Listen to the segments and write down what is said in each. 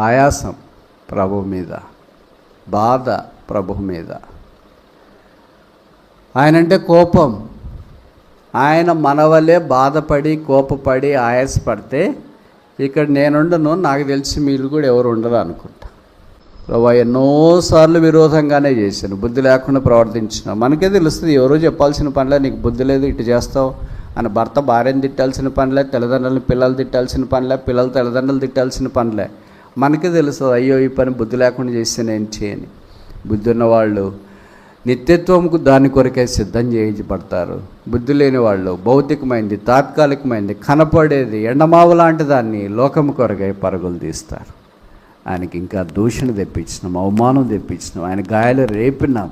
ఆయాసం ప్రభు మీద, బాధ ప్రభు మీద. ఆయనంటే కోపం. ఆయన మన వల్లే బాధపడి కోపపడి ఆయాసపడితే ఇక్కడ నేనుండను, నాకు తెలిసి మీరు కూడా ఎవరు ఉండరు అనుకుంటా. ప్రభు ఎన్నోసార్లు విరోధంగానే చేశాను, బుద్ధి లేకుండా ప్రవర్తించిన. మనకే తెలుస్తుంది, ఎవరో చెప్పాల్సిన పనిలే, నీకు బుద్ధి లేదు ఇటు చేస్తావు అని. భర్త భార్యను తిట్టాల్సిన పనిలే, తల్లిదండ్రులను పిల్లలు తిట్టాల్సిన పనిలే, పిల్లలు తల్లిదండ్రులు తిట్టాల్సిన పనిలే. మనకే తెలుస్తుంది, అయ్యో ఈ పని బుద్ధి లేకుండా చేసాను ఏంటి అని. బుద్ధి ఉన్నవాళ్ళు నిత్యత్వంకు దాని కొరకే సిద్ధం చేయబడతారు. బుద్ధి లేని వాళ్ళు భౌతికమైంది, తాత్కాలికమైంది, కనపడేది ఎండమావు లాంటి దాన్ని లోకము కొరకై పరుగులు తీస్తారు. ఆయనకి ఇంకా దూషణ తెప్పించినాం, అవమానం తెప్పించినాం, ఆయన గాయాలు రేపినాం,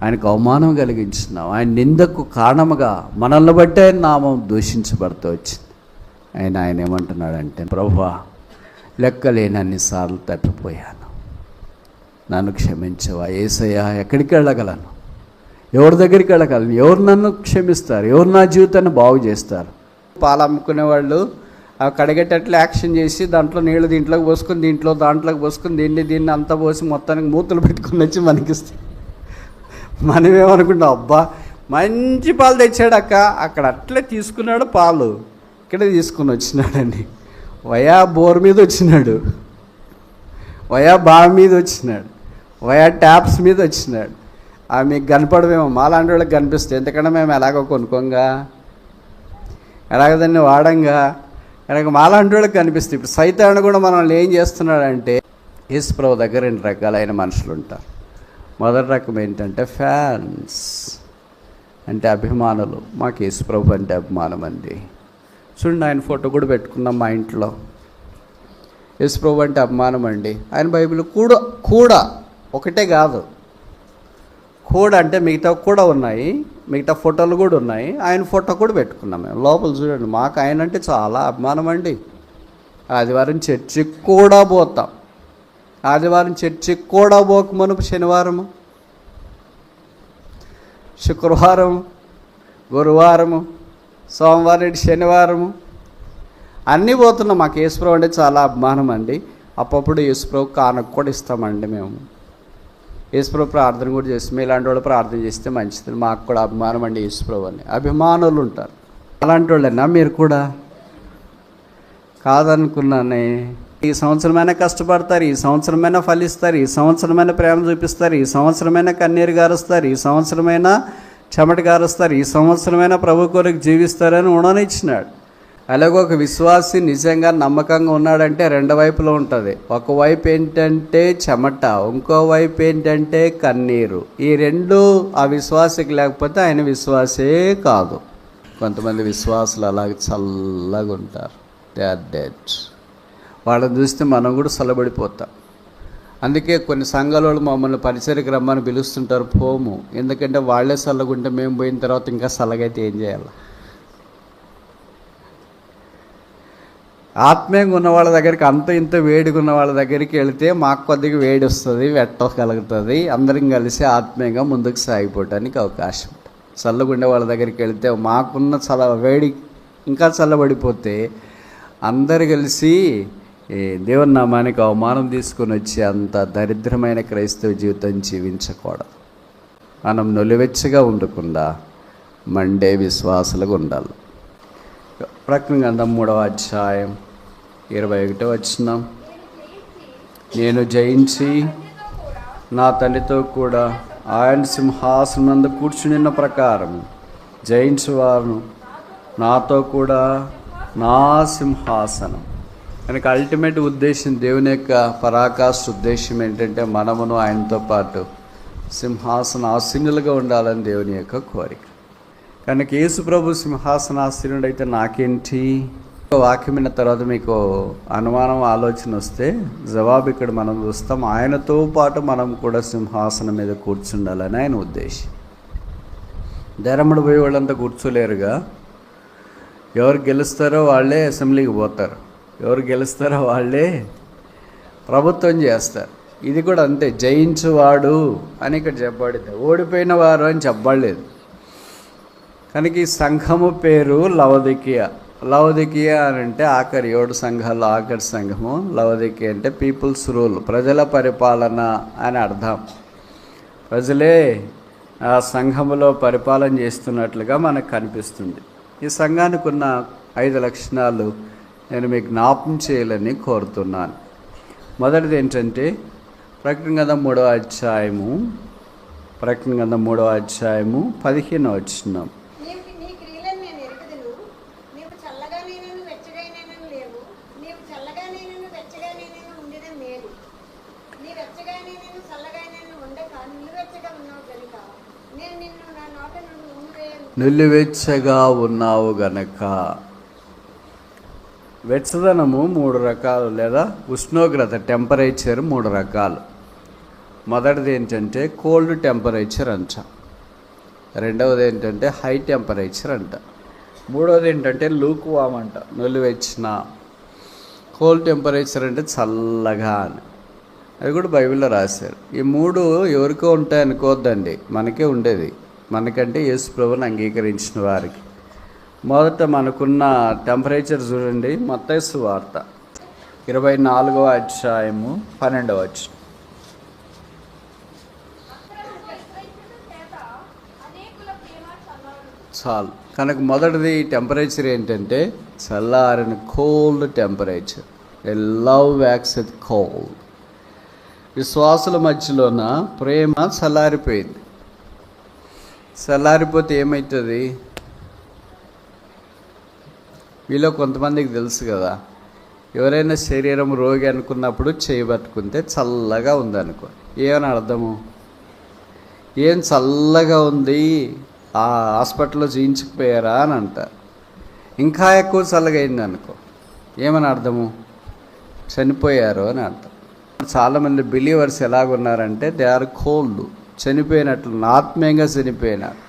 ఆయనకు అవమానం కలిగించినాం, ఆయన నిందకు కారణముగా మనల్ని బట్టే ఆయన నామం దూషించబడుతూ వచ్చింది. ఆయన ఏమంటున్నాడంటే, ప్రభువా లెక్కలేనన్నిసార్లు తప్పిపోయాను, నన్ను క్షమించవా. యేసయ్యా ఎక్కడికి వెళ్ళగలను, ఎవరి దగ్గరికి వెళ్ళగలను, ఎవరు నన్ను క్షమిస్తారు, ఎవరు నా జీవితాన్ని బాగు చేస్తారు. పాలు అమ్ముకునే వాళ్ళు అవి కడిగేటట్లు యాక్షన్ చేసి దాంట్లో నీళ్ళు దీంట్లోకి పోసుకొని దాంట్లోకి పోసుకొని దీన్ని అంతా పోసి మొత్తానికి మూతలు పెట్టుకుని వచ్చి మనకిస్తాయి. మనమేమనుకుంటాం, అబ్బా మంచి పాలు తెచ్చాడు అక్క, అక్కడ అట్లే తీసుకున్నాడు పాలు, ఇక్కడే తీసుకుని వచ్చినాడండి. వయా బోర్ మీద వచ్చినాడు, వయా బావి మీద వచ్చినాడు, వయా ట్యాప్స్ మీద వచ్చినాడు. అవి మీకు కనపడమేమో, మాలాంటి వాళ్ళకి కనిపిస్తాయి. ఎందుకంటే మేము ఎలాగో కొనుక్కోంగా, ఎలాగ దాన్ని వాడంగా, కనుక మాలాంటి వాళ్ళకి కనిపిస్తాయి. ఇప్పుడు సైతాన్ని కూడా మనల్ని ఏం చేస్తున్నాడంటే, యేసు ప్రభు దగ్గర 2 రకాలైన మనుషులు ఉంటారు. మొదటి రకం ఏంటంటే ఫ్యాన్స్, అంటే అభిమానులు. మాకు యేసు ప్రభు అంటే అభిమానం అండి. చూడండి, ఆయన ఫోటో కూడా పెట్టుకున్నాం మా ఇంట్లో. యేసు ప్రభు అంటే అభిమానం అండి. ఆయన బైబిల్ కూడా ఒకటే కాదు, కూడా అంటే మిగతా కూడా ఉన్నాయి, మిగతా ఫోటోలు కూడా ఉన్నాయి. ఆయన ఫోటో కూడా పెట్టుకున్నాం మేము లోపల. చూడండి, మాకు ఆయన అంటే చాలా అభిమానం అండి. ఆదివారం చర్చికి కూడా పోతాం. ఆదివారం చర్చికి కూడా పోకమను శనివారము, శుక్రవారం, గురువారము, సోమవారం, శనివారము అన్నీ పోతున్నాం. మాకు యేసుప్రభు అంటే చాలా అభిమానం అండి. అప్పుడప్పుడు యేసుప్రభు కానుక కూడా ఇస్తామండి మేము. యేసుప్రభు ప్రార్థన కూడా చేస్తాం. ఇలాంటి వాళ్ళు ప్రార్థన చేస్తే మంచిది. మాకు కూడా అభిమానం అండి యేసుప్రభు అని. అభిమానులు ఉంటారు. అలాంటి వాళ్ళైనా మీరు కూడా కాదనుకున్నానే. ఈ సంవత్సరమైనా కష్టపడతారు, ఈ సంవత్సరమైనా ఫలిస్తారు, ఈ సంవత్సరమైనా ప్రేమ చూపిస్తారు, ఈ సంవత్సరమైనా కన్నీరు గారుస్తారు, ఈ సంవత్సరమైనా చెమట గారుస్తారు, ఈ సంవత్సరమైనా ప్రభు కొరకు జీవిస్తారని ఉండనిచ్చినాడు. అలాగే ఒక విశ్వాసి నిజంగా నమ్మకంగా ఉన్నాడంటే 2 వైపులో ఉంటుంది. ఒకవైపు ఏంటంటే చెమట, ఇంకో వైపు ఏంటంటే కన్నీరు. ఈ 2 ఆ విశ్వాసికి లేకపోతే ఆయన విశ్వాసే కాదు. కొంతమంది విశ్వాసులు అలాగే చల్లగా ఉంటారు, దే ఆర్ డెడ్. వాళ్ళని చూస్తే మనం కూడా చల్లబడిపోతాం. అందుకే కొన్ని సంఘాల వాళ్ళు మమ్మల్ని పరిచర్యకు రమ్మని పిలుస్తుంటారు, పోము. ఎందుకంటే వాళ్ళే చల్లగుంటే మేము పోయిన తర్వాత ఇంకా చల్లగైతే ఏం చేయాలి. ఆత్మీయంగా ఉన్న వాళ్ళ దగ్గరికి, అంత ఇంత వేడిగా ఉన్న వాళ్ళ దగ్గరికి వెళితే మాకు కొద్దిగా వేడి వస్తుంది, వెట్టగలుగుతుంది. అందరం కలిసి ఆత్మీయంగా ముందుకు సాగిపోవడానికి అవకాశం. చల్లగుండే వాళ్ళ దగ్గరికి వెళితే మాకున్న వేడి ఇంకా చల్లబడిపోతే అందరు కలిసి దేవుని నామానికి అవమానం తీసుకొని వచ్చి అంత దరిద్రమైన క్రైస్తవ జీవితం జీవించకూడదు. మనం నొలివెచ్చగా ఉండకుండా మండే విశ్వాసులుగా ఉండాలి. ప్రకటన గ్రంథం 3వ అధ్యాయం 21వ వచనం, నేను జయించి నా తండ్రితో కూడా ఆయన సింహాసనం నందు కూర్చునిన్న ప్రకారం జయించువారు నాతో కూడా నా సింహాసనం. కనుక అల్టిమేట్ ఉద్దేశం, దేవుని యొక్క పరాకాష్ఠ ఉద్దేశం ఏంటంటే మనమును ఆయనతో పాటు సింహాసనాసీనులుగా ఉండాలని దేవుని యొక్క కోరిక. కనుక యేసు ప్రభు సింహాసనాసీనుడైతే నాకేంటి? వాక్యం విన్న తర్వాత మీకు అనుమానం, ఆలోచన వస్తే జవాబు ఇక్కడ మనం చూస్తాం. ఆయనతో పాటు మనం కూడా సింహాసనం మీద కూర్చుండాలని ఆయన ఉద్దేశం. ధరముడు పోయి వాళ్ళంతా కూర్చోలేరుగా. ఎవరు గెలుస్తారో వాళ్ళే అసెంబ్లీకి పోతారు, ఎవరు గెలుస్తారో వాళ్ళే ప్రభుత్వం చేస్తారు. ఇది కూడా అంతే, జయించువాడు అని ఇక్కడ చెప్పబడింది, ఓడిపోయిన వారు అని చెప్పబడలేదు. కనుక ఈ సంఘము పేరు లవదికియా. లవదికియా అని అంటే ఆఖరి 7 సంఘాల్లో ఆఖరి సంఘము. లవదికియా అంటే పీపుల్స్ రూల్, ప్రజల పరిపాలన అని అర్థం. ప్రజలే ఆ సంఘములో పరిపాలన చేస్తున్నట్లుగా మనకు కనిపిస్తుంది. ఈ సంఘానికి ఉన్న 5 లక్షణాలు నేను మీకు జ్ఞాపకం చేయాలని కోరుతున్నాను. మొదటిది ఏంటంటే ప్రకటన గ్రంథం 3వ అధ్యాయము 15వ వచనం. నిలువెచ్చగా ఉన్నావు గనక. వెచ్చదనము 3 రకాలు, లేదా ఉష్ణోగ్రత టెంపరేచర్ 3 రకాలు. మొదటిది ఏంటంటే కోల్డ్ టెంపరేచర్ అంట, రెండవది ఏంటంటే హై టెంపరేచర్ అంట, మూడవది ఏంటంటే లూక్ వామ్ అంట, నిలువెచ్చిన. కోల్డ్ టెంపరేచర్ అంటే చల్లగా అని, అది కూడా బైబిల్లో రాశారు. ఈ 3 ఎవరికో ఉంటాయి అనుకోవద్దండి, మనకే ఉండేది, మనకంటే యేసు ప్రభువుని అంగీకరించిన వారికి. మొదట మనకున్న టెంపరేచర్ చూడండి, మత్తయి సువార్త 24వ అధ్యాయము 12వ వచనం. చాలు. కనుక మొదటిది టెంపరేచర్ ఏంటంటే చల్లారని cold temperature. A love waxes with cold. విశ్వాసుల మధ్యలోన ప్రేమ చల్లారిపోయింది. చల్లారిపోతే ఏమవుతుంది? వీళ్ళు కొంతమందికి తెలుసు కదా, ఎవరైనా శరీరం రోగి అనుకున్నప్పుడు చేయబట్టుకుంటే చల్లగా ఉందనుకో, ఏమని అర్థము? ఏం చల్లగా ఉంది, ఆ హాస్పిటల్లో చేయించకపోయారా అని అంటారు. ఇంకా ఎక్కువ చల్లగా అయింది అనుకో, ఏమని అర్థము? చనిపోయారు అని అర్థం. చాలామంది బిలీవర్స్ ఎలాగున్నారంటే దే ఆర్ కోల్డ్, చనిపోయినట్లు, ఆత్మీయంగా చనిపోయినారు.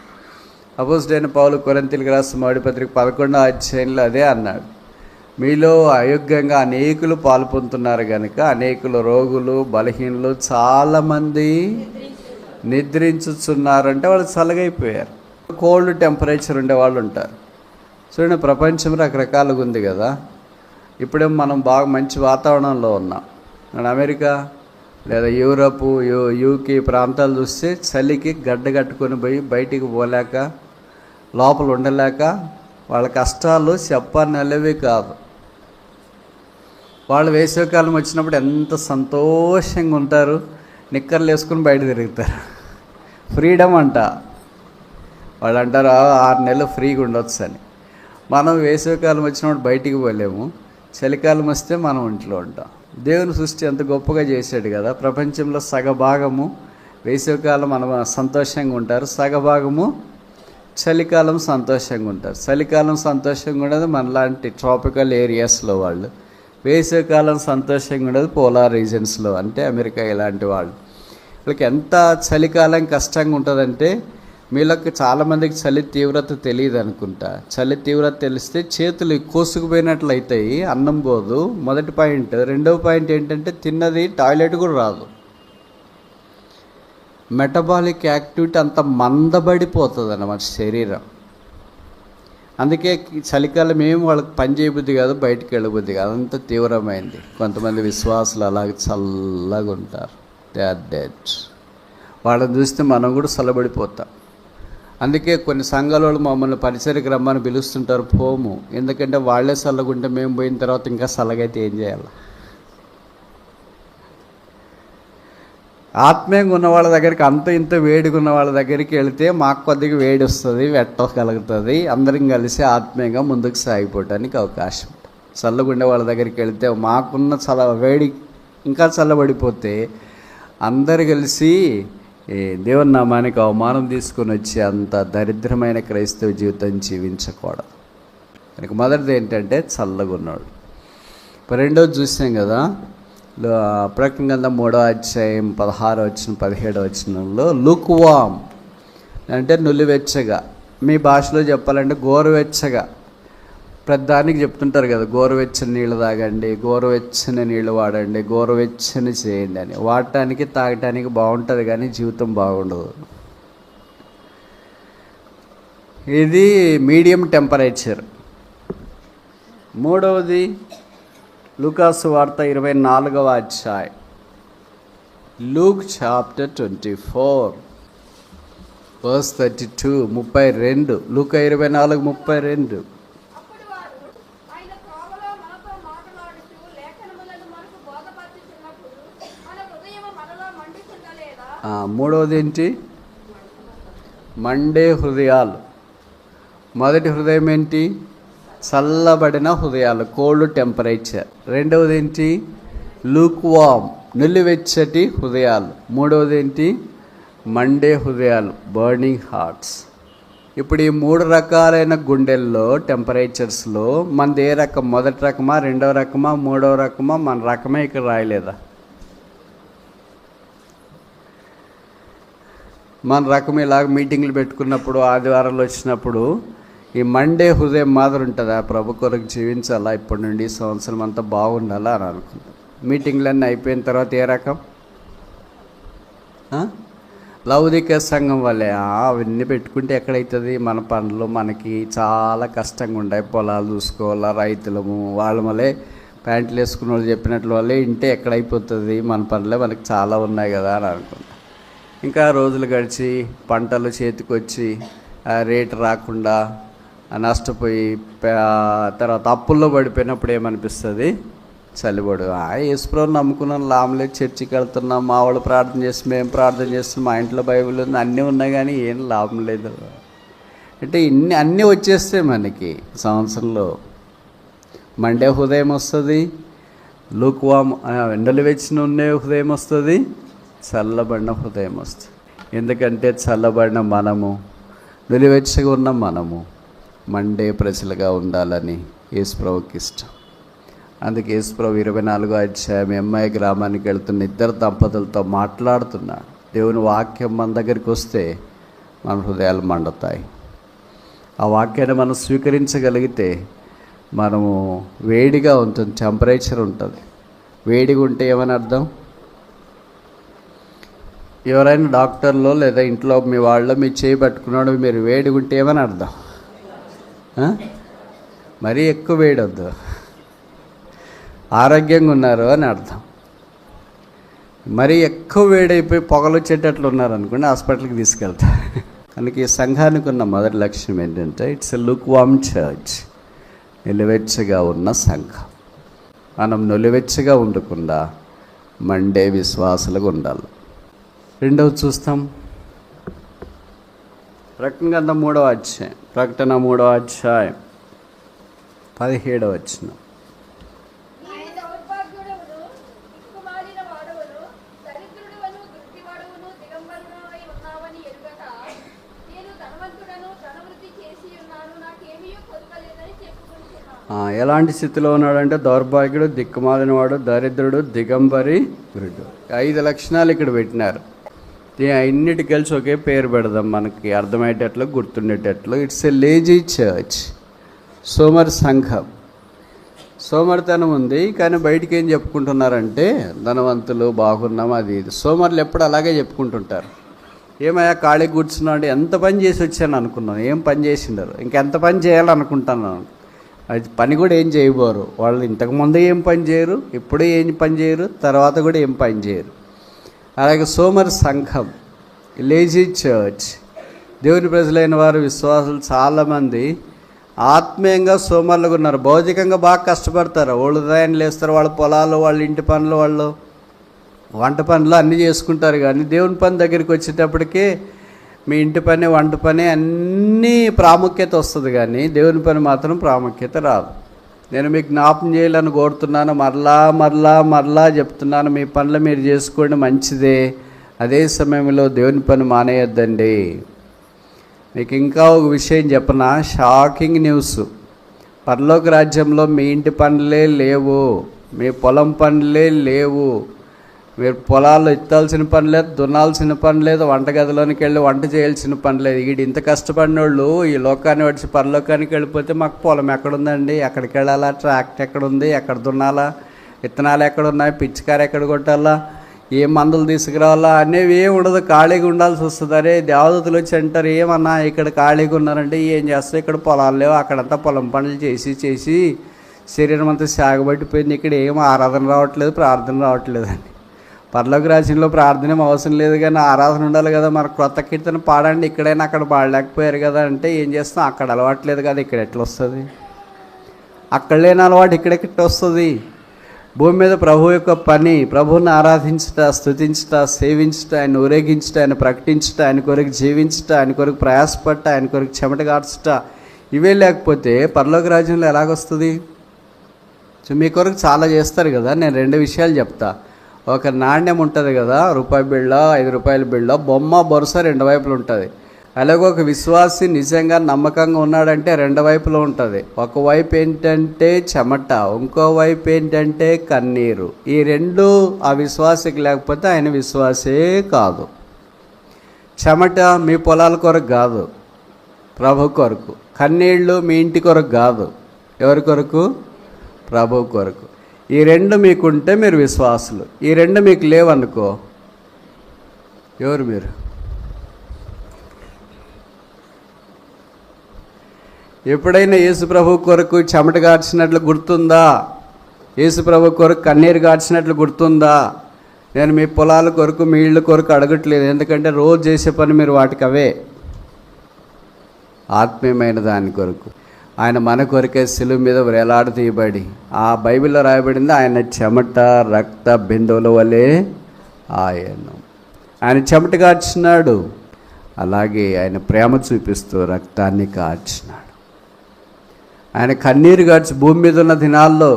అపోస్తలుడైన పౌలు కొరింథీయులకు రాసిన మొదటి పత్రిక 11వ అధ్యాయంలో అదే అన్నాడు, మీలో అయోగ్యంగా అనేకులు పాలు పొందుతున్నారు కనుక అనేకులు రోగులు, బలహీనులు, చాలామంది నిద్రించుచున్నారంటే వాళ్ళు చల్లగైపోయారు. కోల్డ్ టెంపరేచర్ ఉండేవాళ్ళు ఉంటారు. చూడండి, ప్రపంచం రకరకాలుగా ఉంది కదా. ఇప్పుడేమో మనం బాగా మంచి వాతావరణంలో ఉన్నాం. అమెరికా లేదా యూరప్, యూకే ప్రాంతాలు చూస్తే చలికి గడ్డ కట్టుకొని పోయి బయటికి పోలేక, లోపల ఉండలేక వాళ్ళ కష్టాలు చెప్పనలేవి కాదు. వాళ్ళు వేసవికాలం వచ్చినప్పుడు ఎంత సంతోషంగా ఉంటారు, నిక్కర్లు వేసుకుని బయట తిరుగుతారు. ఫ్రీడమ్ అంట. వాళ్ళు అంటారు 6 నెలలు ఫ్రీగా ఉండొచ్చు అని. మనం వేసవికాలం వచ్చినప్పుడు బయటికి పోలేము, చలికాలం వస్తే మనం ఇంట్లో ఉంటాం. దేవుని సృష్టి ఎంత గొప్పగా చేశాడు కదా. ప్రపంచంలో సగభాగము వేసవికాలం మనం సంతోషంగా ఉంటారు, సగభాగము చలికాలం సంతోషంగా ఉంటారు. చలికాలం సంతోషంగా ఉండదు మనలాంటి ట్రాపికల్ ఏరియాస్లో వాళ్ళు, వేసవికాలం సంతోషంగా ఉండదు పోలార్ రీజన్స్లో, అంటే అమెరికా ఇలాంటి వాళ్ళు. వీళ్ళకి ఎంత చలికాలం కష్టంగా ఉంటుందంటే, వీళ్ళకి చాలామందికి చలి తీవ్రత తెలియదు అనుకుంటా. చలి తీవ్రత తెలిస్తే చేతులు కోసుకుపోయినట్లు అవుతాయి, అన్నం పోదు. మొదటి పాయింట్. రెండవ పాయింట్ ఏంటంటే తిన్నది టాయిలెట్ కూడా రాదు. మెటబాలిక్ యాక్టివిటీ అంత మందబడిపోతుంది అన్నమాట శరీరం. అందుకే చలికాలం ఏమి వాళ్ళకి పని చేయబుద్ధి కాదు, బయటికి వెళ్ళబుద్ధి కాదు, అంత తీవ్రమైంది. కొంతమంది విశ్వాసులు అలాగే చల్లగా ఉంటారు. They are dead. వాళ్ళని చూస్తే మనం కూడా చల్లబడిపోతాం. అందుకే కొన్ని సంఘాల వాళ్ళు మమ్మల్ని పరిసరికి రమ్మని పిలుస్తుంటారు, పోము. ఎందుకంటే వాళ్ళే చల్లగుంటే మేము పోయిన తర్వాత ఇంకా చల్లగైతే ఏం చేయాలి? ఆత్మీయంగా ఉన్న వాళ్ళ దగ్గరికి, అంత ఇంత వేడిగా ఉన్న వాళ్ళ దగ్గరికి వెళితే మాకు కొద్దిగా వేడి వస్తుంది, వెట్టగలుగుతుంది. అందరం కలిసి ఆత్మీయంగా ముందుకు సాగిపోవటానికి అవకాశం. చల్లగుండే వాళ్ళ దగ్గరికి వెళితే మాకున్న వేడి ఇంకా చల్లబడిపోతే అందరు కలిసి దేవుని నామానికి అవమానం తీసుకొని వచ్చి అంత దరిద్రమైన క్రైస్తవ జీవితం జీవించకూడదు. కనుక మొదటిది ఏంటంటే చల్లగా ఉన్నాడు. రెండోది చూసాం కదా, ప్రకటన గ్రంథం 3వ అధ్యాయం 16వ వచనం 17వ వచనంలో లుక్వామ్ అంటే నులివెచ్చగా, మీ భాషలో చెప్పాలంటే గోరువెచ్చగా. ప్రతిదానికి చెప్తుంటారు కదా, గోరువెచ్చని నీళ్ళు తాగండి, గోరువెచ్చని నీళ్ళు వాడండి, గోరువెచ్చని చేయండి అని. వాడటానికి తాగటానికి బాగుంటుంది కానీ జీవితం బాగుండదు. ఇది మీడియం టెంపరేచర్. మూడవది లూకాసు వార్త 24వ అధ్యాయం. Luke chapter 24 verse 32, 32. లూకా 24:32. అప్పుడు వారు ఆయన త్రోవలో మనతో మాట్లాడుతూ లేఖనములను మనకు బోధపరచుచున్నప్పుడు మన హృదయము మనలో మండుచుండలేదా? మూడవది ఏంటి? మండే హృదయాలు. మొదటి హృదయం ఏంటి? చల్లబడిన హృదయాలు, కోల్డ్ టెంపరేచర్. రెండవది ఏంటి? లూక్వామ్, నిలువెచ్చటి హృదయాలు. మూడవది ఏంటి? మండే హృదయాలు, బర్నింగ్ హార్ట్స్. ఇప్పుడు ఈ 3 రకాలైన గుండెల్లో టెంపరేచర్స్లో మనది ఏ రకం? మొదటి రకమా, రెండవ రకమా, మూడవ రకమా? మన రకమే ఇక్కడ రాయలేదా? మన రకం ఇలాగ మీటింగ్లు పెట్టుకున్నప్పుడు, ఆదివారాలు వచ్చినప్పుడు ఈ మండే హృదయం మాదిరి ఉంటుందా? ప్రభు కొరకు జీవించాలా, ఇప్పటి నుండి సంవత్సరం అంతా బాగుండాలా అని అనుకుంటాం. మీటింగ్లన్నీ అయిపోయిన తర్వాత ఏ రకం? లౌకిక సంఘం వల్లే అవన్నీ పెట్టుకుంటే ఎక్కడవుతుంది? మన పనులు మనకి చాలా కష్టంగా ఉంటాయి. పొలాలు చూసుకోవాలా, రైతులము వాళ్ళ వల్లే ప్యాంట్లు వేసుకున్న వాళ్ళు చెప్పినట్లు వల్లే ఇంటే ఎక్కడైపోతుంది? మన పనులే మనకి చాలా ఉన్నాయి కదా అని అనుకుంటాం. ఇంకా రోజులు గడిచి పంటలు చేతికొచ్చి రేటు రాకుండా నష్టపోయి తర్వాత అప్పుల్లో పడిపోయినప్పుడు ఏమనిపిస్తుంది? చలిబడు. యేసుప్రభుని నమ్ముకున్నాం, లాభంలేదు, చర్చికి వెళ్తున్నాం, మా వాళ్ళు ప్రార్థన చేసి మేము ప్రార్థన చేస్తున్నాం, మా ఇంట్లో బైబిల్ ఉంది, అన్నీ ఉన్నాయి, కానీ ఏం లాభం లేదు. అంటే అన్నీ వచ్చేస్తే మనకి సంవత్సరంలో మండే హృదయం వస్తుంది, లూక్వామ్ ఎండలు వెచ్చిన ఉండే హృదయం వస్తుంది, చల్లబడిన హృదయం వస్తుంది. ఎందుకంటే చల్లబడిన మనము, నిలువెచ్చగా ఉన్న మనము మండే ప్రజలుగా ఉండాలని యేసుప్రభుకి ఇష్టం. అందుకే యేసుప్రభు 24వ అధ్యాయం ఎంఐ గ్రామానికి వెళ్తున్న 2 దంపతులతో మాట్లాడుతున్నాడు. దేవుని వాక్యం మన దగ్గరికి వస్తే మన హృదయాలు మండుతాయి. ఆ వాక్యాన్ని మనం స్వీకరించగలిగితే మనము వేడిగా ఉంటుంది, టెంపరేచర్ ఉంటుంది. వేడిగా ఉంటే ఏమని అర్థం? ఎవరైనా డాక్టర్లో లేదా ఇంట్లో మీ వాళ్ళు మీ చేయి పట్టుకున్నాడు, మీరు వేడిగా ఉంటే ఏమని అర్థం? మరీ ఎక్కువ వేడి వద్దు, ఆరోగ్యంగా ఉన్నారు అని అర్థం. మరీ ఎక్కువ వేడైపోయి పొగలు వచ్చేటట్లు ఉన్నారు అనుకోండి, హాస్పిటల్కి తీసుకెళ్తారు. కనుక ఈ సంఘానికి ఉన్న మొదటి లక్ష్యం ఏంటంటే ఇట్స్ ఎ లుక్వామ్ చర్చ్, నిలువెచ్చగా ఉన్న సంఘం. మనం నిలువెచ్చగా ఉండకుండా మండే విశ్వాసులుగా ఉండాలి. రెండవది చూస్తాం, ప్రకటన గ్రంథం 3వ అధ్యాయం. ప్రకటన 3వ అధ్యాయం 17వ వచనం. ఎలాంటి స్థితిలో ఉన్నాడంటే దౌర్భాగ్యుడు, దిక్కుమాలినవాడు, దరిద్రుడు, దిగంబరి, వృద్ధుడు. 5 లక్షణాలు ఇక్కడ పెట్టినారు. అన్నిటి కలిసి ఒకే పేరు పెడదాం, మనకి అర్థమయ్యేటట్లు, గుర్తుండేటట్లు. ఇట్స్ ఎ లేజీ చర్చ్, సోమర్ సంఘం. సోమరితనం ఉంది, కానీ బయటికి ఏం చెప్పుకుంటున్నారంటే ధనవంతులు, బాగున్నాం, అది ఇది. సోమరులు ఎప్పుడు అలాగే చెప్పుకుంటుంటారు. ఏమయ్యా ఖాళీ కూర్చున్నాడు, ఎంత పని చేసి వచ్చాను అనుకున్నాను, ఏం పని చేసిండరు, ఇంకెంత పని చేయాలనుకుంటున్నాను. అది పని కూడా ఏం చేయబోరు వాళ్ళు. ఇంతకుముందు ఏం పని చేయరు, ఇప్పుడు ఏం పని చేయరు, తర్వాత కూడా ఏం పని చేయరు. అలాగే సోమరి సంఘం, లేజీ చర్చ్. దేవుని ప్రజలైన వారు, విశ్వాసులు చాలామంది ఆత్మీయంగా సోమరులుగా ఉన్నారు. భౌతికంగా బాగా కష్టపడతారు. వాళ్ళు ఉదయాన్నే లేస్తారు, వాళ్ళ పొలాలు, వాళ్ళ ఇంటి పనులు, వాళ్ళు వంట పనులు అన్నీ చేసుకుంటారు. కానీ దేవుని పని దగ్గరికి వచ్చేటప్పటికి మీ ఇంటి పని, వంట పని అన్నీ ప్రాముఖ్యత వస్తుంది, కానీ దేవుని పని మాత్రం ప్రాముఖ్యత రాదు. నేను మీకు జ్ఞాపం చేయాలని కోరుతున్నాను, మరలా చెప్తున్నాను, మీ పనులు మీరు చేసుకోండి, మంచిదే. అదే సమయంలో దేవుని పని మానేయొద్దండి. మీకు ఇంకా ఒక విషయం చెప్పనా, షాకింగ్ న్యూస్. పరలోక రాజ్యంలో మీ ఇంటి పనులే లేవు, మీ పొలం పనులే లేవు, మీరు పొలాల్లో ఎత్తాల్సిన పని లేదు, దున్నాల్సిన పని లేదు, వంటగదిలోనికి వెళ్ళి వంట చేయాల్సిన పని లేదు. వీడు ఇంత కష్టపడిన వాళ్ళు ఈ లోకాన్ని వచ్చి పరలోకానికి వెళ్ళిపోతే మాకు పొలం ఎక్కడుందండి, ఎక్కడికి వెళ్ళాలా, ట్రాక్టర్ ఎక్కడుంది, ఎక్కడ దున్నాలా, విత్తనాలు ఎక్కడున్నాయి, పిచ్చికారు ఎక్కడ కొట్టాలా, ఏ మందులు తీసుకురావాలా అనేవి ఏమి ఉండదు, ఖాళీగా ఉండాల్సి వస్తుంది. అరే దేవదూతలు వచ్చి అంటారు, ఏమన్నా ఇక్కడ ఖాళీగా ఉన్నారంటే ఏం చేస్తారు, ఇక్కడ పొలాలు లేవు, అక్కడంతా పొలం పనులు చేసి శరీరం అంతా సాగబట్టిపోయింది, ఇక్కడ ఏం ఆరాధన రావట్లేదు, ప్రార్థన రావట్లేదు అని. పరలోక రాజ్యంలో ప్రార్థన ఏం అవసరం లేదు, కానీ ఆరాధన ఉండాలి కదా. మరి క్రొత్త కీర్తన పాడండి, ఇక్కడైనా అక్కడ పాడలేకపోయారు కదా అంటే ఏం చేస్తాం, అక్కడ అలవాట్లేదు కదా, ఇక్కడ ఎట్లా వస్తుంది? అక్కడ లేని అలవాటు ఇక్కడెక్కడ వస్తుంది? భూమి మీద ప్రభు యొక్క పని, ప్రభువుని ఆరాధించుట, స్తుతించుట, సేవించుట, ఆయన ఊరేగించుట, ఆయన ప్రకటించుట, ఆయన కొరకు జీవించుట, ఆయన కొరకు ప్రయాసపట్ట, ఆయన కొరకు చెమట కార్చుట, ఇవే లేకపోతే పరలోక రాజ్యంలో ఎలాగొస్తుంది? సో మీ కొరకు చాలా చేస్తారు కదా. నేను 2 విషయాలు చెప్తా. ఒక నాణ్యం ఉంటుంది కదా, రూపాయి బిళ్ళ, 5 రూపాయల బిళ్ళ, బొమ్మ బొరుస 2 వైపులు ఉంటుంది. అలాగే ఒక విశ్వాసి నిజంగా నమ్మకంగా ఉన్నాడంటే 2 వైపులో ఉంటుంది. ఒకవైపు ఏంటంటే చెమట, ఇంకో వైపు ఏంటంటే కన్నీరు. ఈ 2 ఆ విశ్వాసికి లేకపోతే ఆయన విశ్వాసే కాదు. చెమట మీ పొలాల కొరకు కాదు, ప్రభు కొరకు. కన్నీళ్ళు మీ ఇంటి కొరకు కాదు, ఎవరి కొరకు? ప్రభు కొరకు. ఈ 2 మీకుంటే మీరు విశ్వాసులు. ఈ 2 మీకు లేవనుకో, ఎవరు మీరు? ఎప్పుడైనా యేసు ప్రభు కొరకు చెమట గార్చినట్లు గుర్తుందా? యేసు ప్రభు కొరకు కన్నీరు గార్చినట్లు గుర్తుందా? నేను మీ పొలాల కొరకు, మీ ఇళ్ళ కొరకు అడగట్లేదు, ఎందుకంటే రోజు చేసే పని మీరు వాటికి అవే. ఆత్మీయమైన దాని కొరకు ఆయన మన కొరకే శిలువ మీద వేలాడు తీయబడి, ఆ బైబిల్లో రాయబడింది, ఆయన చెమట రక్త బిందువుల వలె ఆయన చెమట కార్చినాడు. అలాగే ఆయన ప్రేమ చూపిస్తూ రక్తాన్ని కార్చినాడు. ఆయన కన్నీరు కార్చి, భూమి మీద ఉన్న దినాల్లో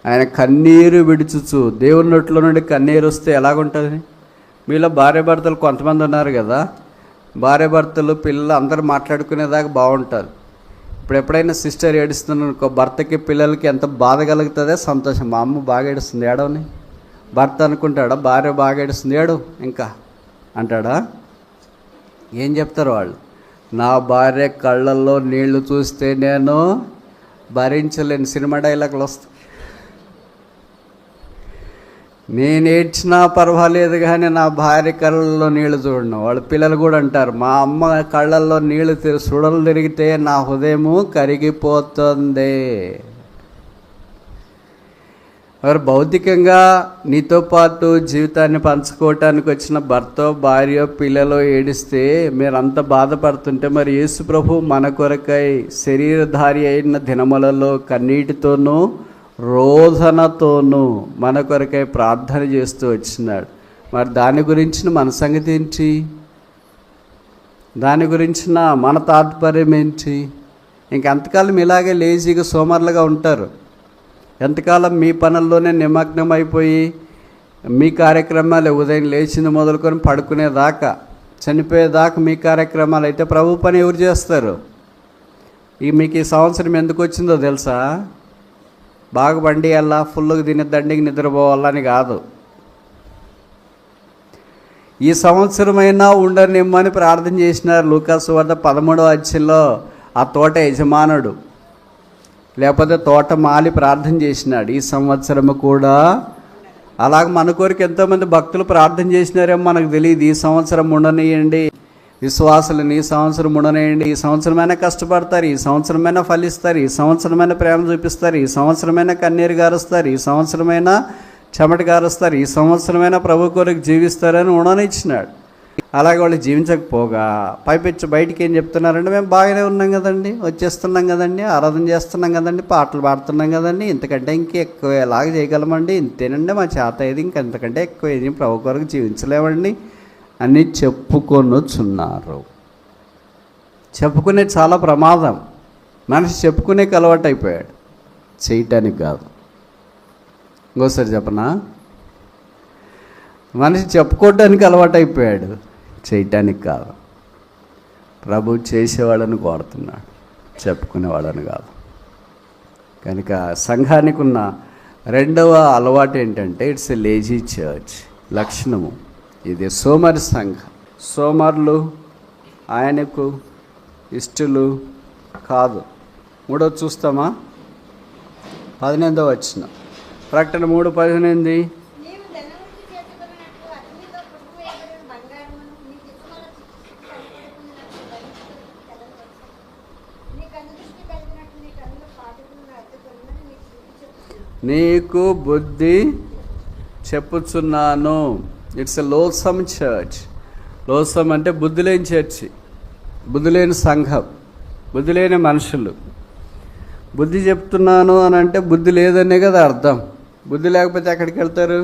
ఆయన కన్నీరు విడుచుచు, దేవుని నోట్లో నుండి కన్నీరు వస్తే ఎలాగుంటుంది? మీలో భార్యాభర్తలు కొంతమంది ఉన్నారు కదా, భార్యాభర్తలు పిల్లలు అందరూ మాట్లాడుకునేదాకా బాగుంటారు. ఇప్పుడు ఎప్పుడైనా సిస్టర్ ఏడుస్తున్నానుకో, భర్తకి పిల్లలకి ఎంత బాధ కలుగుతుందో సంతోషం. మా అమ్మ బాగా ఏడుస్తుంది, ఏడవని. భర్త అనుకుంటాడా భార్య బాగా ఏడుస్తుంది, ఏడు ఇంకా అంటాడా? ఏం చెప్తారు వాళ్ళు? నా భార్య కళ్ళల్లో నీళ్లు చూస్తే నేను భరించలేని సినిమా డైలాగులు వస్తాయి. నేను ఏడ్చినా పర్వాలేదు కానీ నా భార్య కళ్ళల్లో నీళ్లు చూడను. వాళ్ళ పిల్లలు కూడా అంటారు, మా అమ్మ కళ్ళల్లో నీళ్లు సుడలు తిరిగితే నా హృదయము కరిగిపోతుంది. వారు భౌతికంగా నీతో పాటు జీవితాన్ని పంచుకోవటానికి వచ్చిన భర్త, భార్య, పిల్లలు ఏడిస్తే మీరంతా బాధపడుతుంటే, మరి యేసు ప్రభు మన కొరకై శరీరధారి అయిన దినములలో కన్నీటితోనూ రోదనతోనూ మన కొరకై ప్రార్థన చేస్తూ వచ్చినాడు. మరి దాని గురించిన మన సంగతి ఏంటి? దాని గురించిన మన తాత్పర్యం ఏంటి? ఇంకెంతకాలం ఇలాగే లేజీగా సోమరులుగా ఉంటారు? ఎంతకాలం మీ పనుల్లోనే నిమగ్నం అయిపోయి మీ కార్యక్రమాలు ఉదయం లేచింది మొదలుకొని పడుకునేదాకా, చనిపోయేదాకా మీ కార్యక్రమాలు అయితే ప్రభు పని ఎవరు చేస్తారు? మీకు ఈ సంవత్సరం ఎందుకు వచ్చిందో తెలుసా? బాగా బండి అలా ఫుల్గా తిని దండికి నిద్రపోవాలని కాదు. ఈ సంవత్సరమైనా ఉండనిమ్మని ప్రార్థన చేసినారు. లూకాసు వార్త 13వ అధ్యాయంలో ఆ తోట యజమానుడు, లేకపోతే తోట మాలి ప్రార్థన చేసినాడు, ఈ సంవత్సరము కూడా. అలాగ మన కోరిక ఎంతోమంది భక్తులు ప్రార్థన చేసినారేమో మనకు తెలియదు. ఈ సంవత్సరం ఉండనియండి, విశ్వాసులను ఈ సంవత్సరం ఉండనియండి, ఈ సంవత్సరమైనా కష్టపడతారు, ఈ సంవత్సరమైనా ఫలిస్తారు, ఈ సంవత్సరమైనా ప్రేమ చూపిస్తారు, ఈ సంవత్సరమైనా కన్నీరు గారుస్తారు, ఈ సంవత్సరమైనా చెమట గారుస్తారు, ఈ సంవత్సరమైనా ప్రభు కొరకు జీవిస్తారని ఉండనిచ్చినాడు. అలాగే వాళ్ళు జీవించకపోగా పైపెచ్చి బయటికి ఏం చెప్తున్నారంటే, మేము బాగానే ఉన్నాం కదండి, వచ్చేస్తున్నాం కదండి, ఆరాధన చేస్తున్నాం కదండి, పాటలు పాడుతున్నాం కదండి, ఇంతకంటే ఇంకెక్కువ ఎలాగ చేయగలమండి, ఇంతేనండి మా చేత ఏది, ఇంకంతకంటే ఎక్కువ ఏది ప్రభు కొరకు జీవించలేమండి అని చెప్పుకొనుచున్నారు. చెప్పుకునే చాలా ప్రమాదం. మనిషి చెప్పుకునేకి అలవాటు అయిపోయాడు, చేయటానికి కాదు. ఇంకోసారి చెప్పనా? మనిషి చెప్పుకోవటానికి అలవాటు అయిపోయాడు, చేయటానికి కాదు. ప్రభు చేసేవాళ్ళని కోరుతున్నాడు, చెప్పుకునేవాళ్ళని కాదు. కనుక సంఘానికి ఉన్న రెండవ అలవాటు ఏంటంటే, ఇట్స్ ఎ లేజీ చర్చ్ లక్షణము. ఇది సోమరి సంఘం. సోమరులు ఆయనకు ఇష్టలు కాదు. మూడోది చూస్తామా? 18వ వచనం, ప్రకటన 3:18. నీకు బుద్ధి చెప్పుచున్నాను. It's a లోసమ్ church. లోసమ్ అంటే బుద్ధి లేని చర్చి, బుద్ధి లేని సంఘం, బుద్ధి లేని మనుషులు. బుద్ధి చెప్తున్నాను అని అంటే బుద్ధి లేదనే కదా అర్థం. బుద్ధి లేకపోతే ఎక్కడికి వెళ్తారు?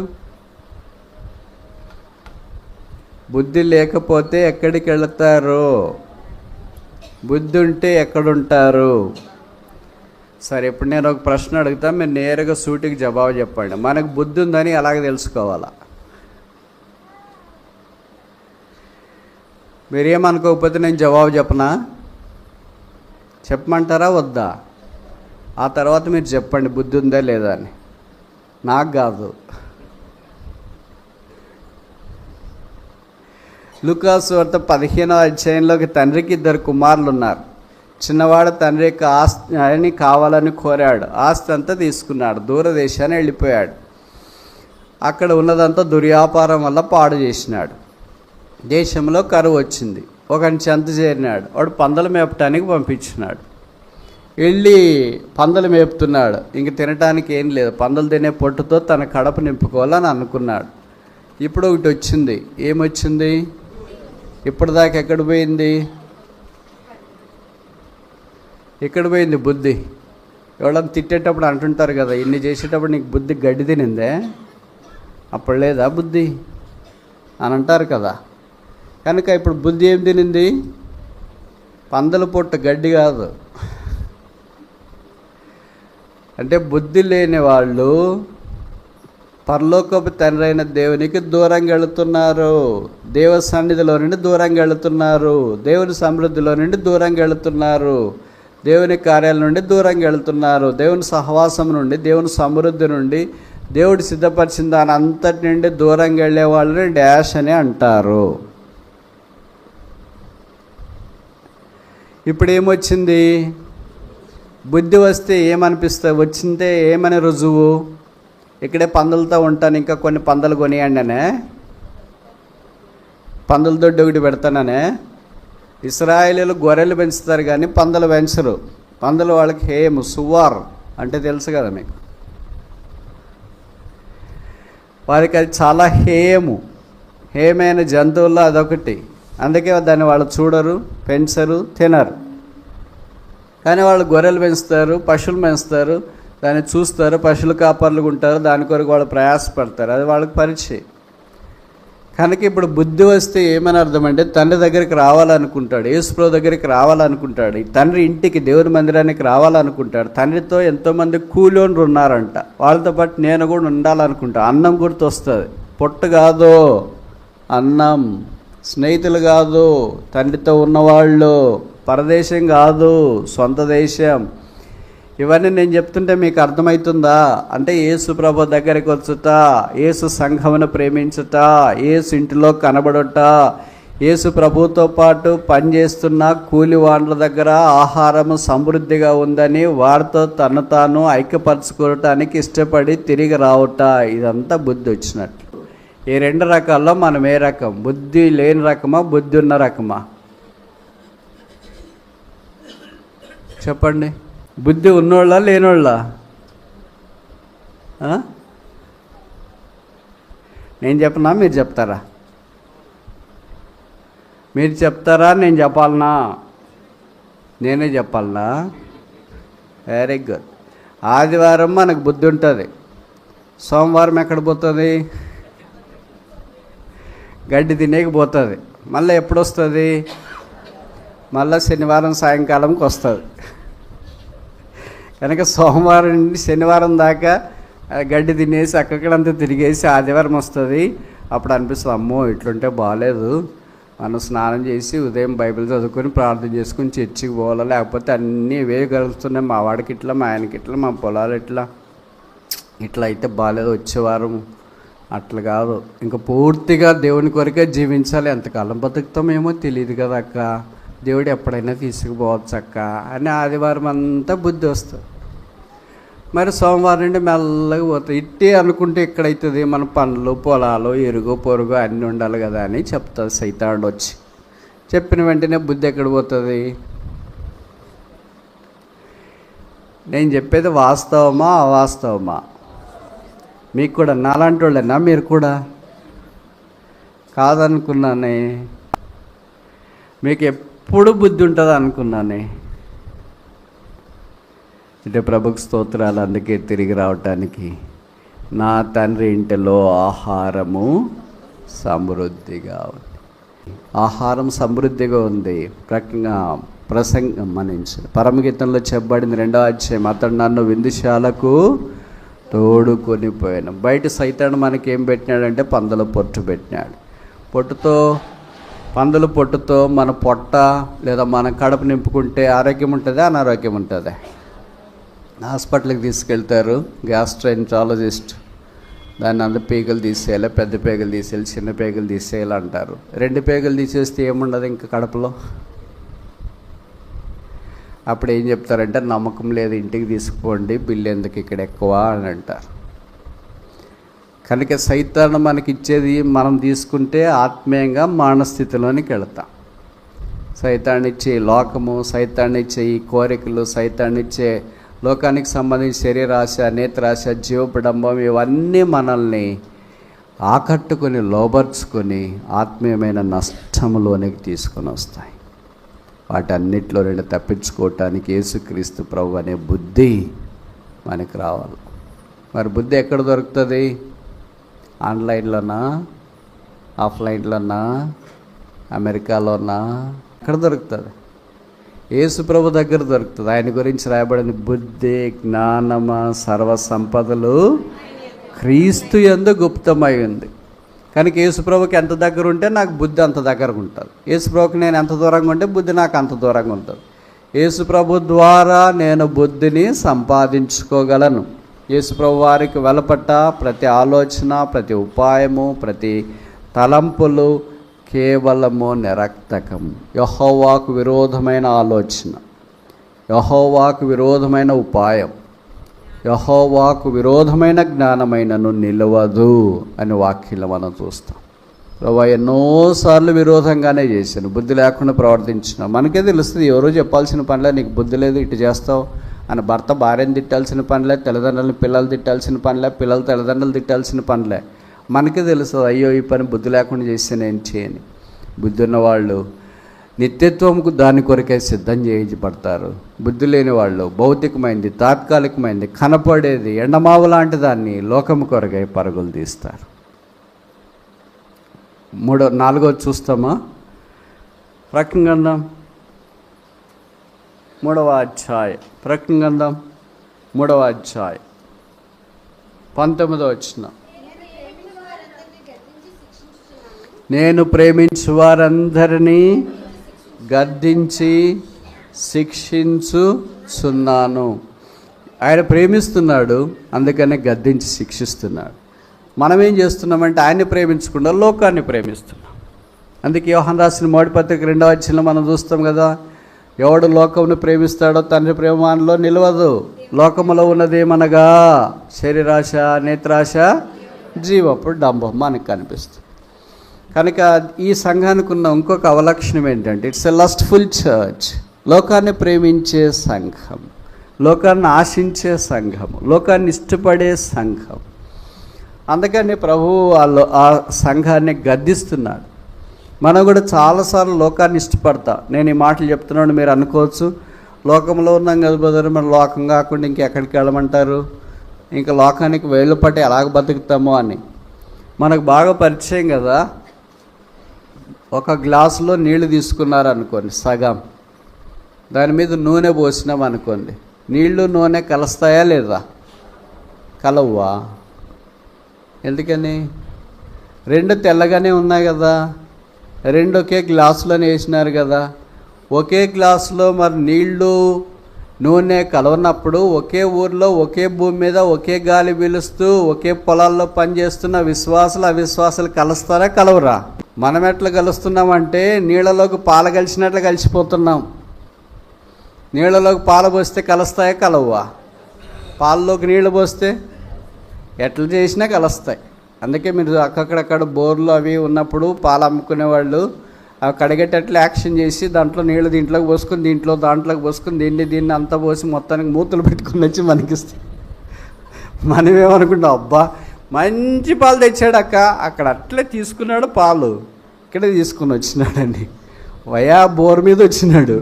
బుద్ధి లేకపోతే ఎక్కడికి వెళ్తారు? బుద్ధి ఉంటే ఎక్కడుంటారు? సరే, ఇప్పుడు నేను ఒక ప్రశ్న అడుగుతా, మీరు నేరుగా సూటికి జవాబు చెప్పండి. మనకు బుద్ధి ఉందని ఎలాగ తెలుసుకోవాలా? మీరేమనుకోకపోతే నేను జవాబు చెప్పనా? చెప్పమంటారా వద్దా? ఆ తర్వాత మీరు చెప్పండి బుద్ధి ఉందా లేదా అని. నాకు కాదు. లూకాసు వార్త 15వ అధ్యాయంలోకి తండ్రికి 2 కుమారులు ఉన్నారు. చిన్నవాడు తండ్రి యొక్క ఆస్తిని కావాలని కోరాడు. ఆస్తి అంతా తీసుకున్నాడు, దూరదేశాన్ని వెళ్ళిపోయాడు. అక్కడ ఉన్నదంతా దుర్వ్యాపారం వల్ల పాడు చేసినాడు. దేశంలో కరువు వచ్చింది. ఒకని చెంత చేరినాడు. వాడు పందులు మేపటానికి పంపించినాడు. వెళ్ళి పందులు మేపుతున్నాడు. ఇంక తినటానికి ఏం లేదు. పందులు తినే పొట్టుతో తన కడప నింపుకోవాలని అనుకున్నాడు. ఇప్పుడు ఒకటి వచ్చింది. ఏమొచ్చింది? ఇప్పటిదాకా ఎక్కడ పోయింది? ఎక్కడ పోయింది బుద్ధి? ఎవడన్నా తిట్టేటప్పుడు అంటుంటారు కదా, ఇన్ని చేసేటప్పుడు నీకు బుద్ధి గడ్డి తినిందే, అప్పుడు లేదా బుద్ధి అని అంటారు కదా. కనుక ఇప్పుడు బుద్ధి ఏం తినింది? పందుల పొట్టు, గడ్డి కాదు. అంటే బుద్ధి లేని వాళ్ళు పరలోకపు తండ్రి అయిన దేవునికి దూరంగా వెళుతున్నారు. దేవ సన్నిధిలో నుండి దూరంగా వెళుతున్నారు. దేవుని సమృద్ధిలో నుండి దూరంగా వెళుతున్నారు. దేవుని కార్యాల నుండి దూరంగా వెళుతున్నారు. దేవుని సహవాసం నుండి, దేవుని సమృద్ధి నుండి, దేవుడు సిద్ధపరిచిన దాని అంతటి నుండి దూరంగా వెళ్ళే వాళ్ళని డాష్ అని అంటారు. ఇప్పుడు ఏమొచ్చింది? బుద్ధి వస్తే ఏమనిపిస్తుంది? వచ్చిందే ఏమని రుజువు? ఇక్కడే పందులతో ఉంటాను, ఇంకా కొన్ని పందులు కొనియండి అనే, పందుల దొడ్డి ఒకటి పెడతాననే. ఇశ్రాయేలీలు గొర్రెలు పెంచుతారు కానీ పందులు పెంచరు. పందులు వాళ్ళకి హేము, సువార్ అంటే తెలుసు కదా మీకు. వారికి అది చాలా హేమైన జంతువుల్లో అదొకటి. అందుకే దాన్ని వాళ్ళు చూడరు, పెంచరు, తినరు. కానీ వాళ్ళు గొర్రెలు పెంచుతారు, పశువులు పెంచుతారు, దాన్ని చూస్తారు, పశువులు కాపర్లుగా ఉంటారు, దాని కొరకు వాళ్ళు ప్రయాసపడతారు. అది వాళ్ళకి పరిచయం. కనుక ఇప్పుడు బుద్ధి వస్తే ఏమని అర్థం అంటే తండ్రి దగ్గరికి రావాలనుకుంటాడు, యేసుప్రభు దగ్గరికి రావాలనుకుంటాడు, ఈ తండ్రి ఇంటికి, దేవుని మందిరానికి రావాలనుకుంటాడు. తండ్రితో ఎంతోమంది కూలోళ్ళు ఉన్నారంట, వాళ్ళతో పాటు నేను కూడా ఉండాలనుకుంటా. అన్నం గుర్తొస్తుంది. పొట్టు కాదు అన్నం, స్నేహితులు కాదు, తండ్రితో ఉన్నవాళ్ళు, పరదేశం కాదు, సొంత దేశం. ఇవన్నీ నేను చెప్తుంటే మీకు అర్థమవుతుందా? అంటే యేసు ప్రభు దగ్గరికి వచ్చుట, యేసు సంఘమును ప్రేమించుట, యేసు ఇంటిలో కనబడుట, యేసు ప్రభుతో పాటు పనిచేస్తున్న కూలి వాళ్ళ దగ్గర ఆహారము సమృద్ధిగా ఉందని వారితో తను తాను ఐక్యపరచుకోవటానికి ఇష్టపడి తిరిగి రావుట. ఇదంతా బుద్ధి వచ్చినట్లు. ఈ 2 రకాల్లో మనం ఏ రకం? బుద్ధి లేని రకమా, బుద్ధి ఉన్న రకమా? చెప్పండి. బుద్ధి ఉన్నోళ్ళ లేనోళ్ళ? నేను చెప్పనా మీరు చెప్తారా? మీరు చెప్తారా నేను చెప్పాలనా? నేనే చెప్పాలనా? Very good. ఆదివారం మనకు బుద్ధి ఉంటుంది. సోమవారం ఎక్కడ పోతుంది? గడ్డి తినేకపోతుంది. మళ్ళీ ఎప్పుడు వస్తుంది? మళ్ళీ శనివారం సాయంకాలంకి వస్తుంది. కనుక సోమవారం నుండి శనివారం దాకా గడ్డి తినేసి అక్కడికంతా తిరిగేసి ఆదివారం వస్తుంది. అప్పుడు అనిపిస్తుంది, అమ్మో ఇట్లుంటే బాగాలేదు, మనం స్నానం చేసి ఉదయం బైబిల్ చదువుకొని ప్రార్థన చేసుకుని చర్చికి పోవాలా, లేకపోతే అన్నీ ఇవే కలుస్తున్నాయి, మా వాడికి ఇట్లా, మా ఆయనకి ఇట్లా, మా పొలాలు ఇట్లా అయితే బాగాలేదు, వచ్చేవారం అట్లా కాదు, ఇంకా పూర్తిగా దేవుని కొరకే జీవించాలి. ఎంతకాలం బతుకుతామేమో తెలియదు కదా అక్క, దేవుడు ఎప్పుడైనా తీసుకుపోవచ్చు అక్క అని ఆదివారం అంతా బుద్ధి వస్తుంది. మరి సోమవారం నుండి మెల్లగా పోతుంది. ఇట్టే అనుకుంటే ఎక్కడైతుంది? మన పనులు, పొలాలు, ఇరుగు పొరుగు అన్నీ ఉండాలి కదా అని చెప్తుంది సైతానుడు వచ్చి. చెప్పిన వెంటనే బుద్ధి ఎక్కడ పోతుంది? నేను చెప్పేది వాస్తవమా అవాస్తవమా? మీకు కూడా నాలాంటి వాళ్ళేనా? మీరు కూడా కాదనుకున్నానే. మీకు ఎప్పుడు బుద్ధి ఉంటుంది అనుకున్నానే. అంటే ప్రభుకు స్తోత్రాలు. అందుకే తిరిగి రావటానికి నా తండ్రి ఇంటిలో ఆహారము సమృద్ధిగా ఉంది. ఆహారం సమృద్ధిగా ఉంది. ప్రసంగం మనించి పరమగీతంలో చెప్పబడింది 2వ అధ్యాయం, అతడు నన్ను విందుశాలకు తోడుకొని పోయాను. బయట సైతాను మనకేం పెట్టినాడంటే పందుల పొట్టు పెట్టినాడు. పందుల పొట్టుతో మన పొట్ట లేదా మన కడుపు నింపుకుంటే ఆరోగ్యం ఉంటుందా, అనారోగ్యం ఉంటుందా? హాస్పిటల్కి తీసుకెళ్తారు, గ్యాస్ట్రైంటాలజిస్ట్ దాన్ని అంత పేగులు తీసేయాలి, పెద్ద పేగులు తీసేయాలి, చిన్న పేగులు తీసేయాలి అంటారు. 2 పేగులు తీసేస్తే ఏముండదు ఇంకా కడుపులో. అప్పుడు ఏం చెప్తారంటే, నమ్మకం లేదు ఇంటికి తీసుకుపోండి, బిల్లు ఎందుకు ఇక్కడ ఎక్కువ అని అంటారు. కనుక సైతాను మనకిచ్చేది మనం తీసుకుంటే ఆత్మీయంగా మానస్థితిలోనికి వెళతాం. సైతాన్నిచ్చే లోకము, సైతాన్నిచ్చే ఈ కోరికలు, సైతాన్నిచ్చే లోకానికి సంబంధించి శరీరాశ, నేత్రాశ, జీవపడంబం ఇవన్నీ మనల్ని ఆకట్టుకొని లోబర్చుకొని ఆత్మీయమైన నష్టములోనికి తీసుకొని వస్తాయి. వాటన్నిటిలో నుండి తప్పించుకోవటానికి యేసుక్రీస్తు ప్రభు అనే బుద్ధి మనకు రావాలి. మరి బుద్ధి ఎక్కడ దొరుకుతుంది? ఆన్లైన్లోనా, ఆఫ్లైన్లోనా, అమెరికాలోనా? ఎక్కడ దొరుకుతుంది? యేసు ప్రభు దగ్గర దొరుకుతుంది. ఆయన గురించి రాయబడింది, బుద్ధి జ్ఞానమ సర్వ సంపదలు క్రీస్తు యందు గుప్తమై ఉంది. కనుక యేసుప్రభుకి ఎంత దగ్గర ఉంటే నాకు బుద్ధి అంత దగ్గరగా ఉంటుంది. యేసుప్రభుకి నేను ఎంత దూరంగా ఉంటే బుద్ధి నాకు అంత దూరంగా ఉంటుంది. యేసుప్రభు ద్వారా నేను బుద్ధిని సంపాదించుకోగలను. యేసుప్రభు వారికి వెలపట్ట ప్రతి ఆలోచన, ప్రతి ఉపాయము, ప్రతి తలంపులు కేవలము నిరర్థకము. యెహోవాకు విరోధమైన ఆలోచన, యెహోవాకు విరోధమైన ఉపాయం, యెహోవాకు విరోధమైన జ్ఞానమైనను నిలవదు అని వాక్యంలో మనం చూస్తాం. ప్రభువా ఎన్నోసార్లు విరోధంగానే చేశాను, బుద్ధి లేకుండా ప్రవర్తించిన. మనకే తెలుస్తుంది, ఎవరో చెప్పాల్సిన పనిలే, నీకు బుద్ధి లేదు ఇటు చేస్తావు అని. భర్త భార్యను తిట్టాల్సిన పనిలే, తల్లిదండ్రులను పిల్లలు తిట్టాల్సిన పనిలే, పిల్లలు తల్లిదండ్రులు తిట్టాల్సిన పనిలే. మనకే తెలుస్తుంది, అయ్యో ఈ పని బుద్ధి లేకుండా చేసాను ఏం చేయని. బుద్ధి ఉన్నవాళ్ళు నిత్యత్వంకు దాని కొరకే సిద్ధం చేయించబడతారు. బుద్ధి లేని వాళ్ళు భౌతికమైంది, తాత్కాలికమైంది, కనపడేది ఎండమావు లాంటి దాన్ని లోకము కొరకై పరుగులు తీస్తారు. 4వ చూస్తామా? ప్రకటన గ్రంథం 3వ అధ్యాయం. ప్రకటన గ్రంథం 3వ అధ్యాయం 19వ వచనం. నేను ప్రేమించు వారందరినీ గద్దించి శిక్షించుచున్నాను. ఆయన ప్రేమిస్తున్నాడు, అందుకనే గద్దించి శిక్షిస్తున్నాడు. మనం ఏం చేస్తున్నామంటే ఆయన్ని ప్రేమించకుండా లోకాన్ని ప్రేమిస్తున్నాం. అందుకే యోహాను రాసిన మొదటి పత్రిక 2వ అధ్యాయంలో మనం చూస్తాం కదా, ఎవడు లోకమును ప్రేమిస్తాడో తండ్రి ప్రేమలో నిలవదు. లోకములో ఉన్నదేమనగా శరీరాశ, నేత్రాశ, జీవపు డంబం మనకు కనిపిస్తుంది. కనుక ఈ సంఘానికి ఉన్న ఇంకొక అవలక్షణం ఏంటంటే, ఇట్స్ ఎ లస్ట్ఫుల్ చర్చ్. లోకాన్ని ప్రేమించే సంఘం, లోకాన్ని ఆశించే సంఘం, లోకాన్ని ఇష్టపడే సంఘం. అందుకని ప్రభువు ఆ సంఘాన్ని గద్దిస్తున్నాడు. మనం కూడా చాలాసార్లు లోకాన్ని ఇష్టపడతా. నేను ఈ మాటలు చెప్తున్నాను, మీరు అనుకోవచ్చు లోకంలో ఉన్నాం కదా బ్రదర్, మన లోకం కాకుండా ఇంకెక్కడికి వెళ్ళమంటారు, ఇంకా లోకానికి వేళ్ళు పట్టి ఎలాగ బతుకుతామో అని. మనకు బాగా పరిచయం కదా. ఒక గ్లాసులో నీళ్లు తీసుకున్నారనుకోండి, సగం, దాని మీద నూనె పోసినాం అనుకోండి, నీళ్లు నూనె కలుస్తాయా లేదా? కలవ్వా? ఎందుకని? 2 తెల్లగానే ఉన్నాయి కదా, 2 ఒకే గ్లాసులోనే వేసినారు కదా. ఒకే గ్లాసులో మరి నీళ్లు నూనె కలవనప్పుడు ఒకే ఊర్లో, ఒకే భూమి మీద, ఒకే గాలి పీలుస్తూ, ఒకే పొలాల్లో పనిచేస్తున్న విశ్వాసులు అవిశ్వాసులు కలుస్తారా, కలవరా? మనం ఎట్లా కలుస్తున్నామంటే నీళ్ళలోకి పాలు కలిసినట్లు కలిసిపోతున్నాం. నీళ్ళలోకి పాలు పోస్తే కలుస్తాయా, కలవ్వా? పాలలోకి నీళ్ళు పోస్తే ఎట్లా చేసినా కలుస్తాయి. అందుకే మీరు అక్కడక్కడ బోర్లు అవి ఉన్నప్పుడు పాలు అమ్ముకునేవాళ్ళు అవి కడిగేటట్లు యాక్షన్ చేసి దాంట్లో నీళ్ళు దీంట్లోకి పోసుకొని, దాంట్లోకి పోసుకొని, దీన్ని అంతా పోసి మొత్తానికి మూతలు పెట్టుకుని వచ్చి మనకిస్తాయి. మనమేమనుకుంటాం, అబ్బా మంచి పాలు తెచ్చాడు అక్క. అక్కడ అట్లే తీసుకున్నాడు పాలు, ఇక్కడ తీసుకుని వచ్చినాడండి. వయా బోర్ మీద వచ్చినాడు,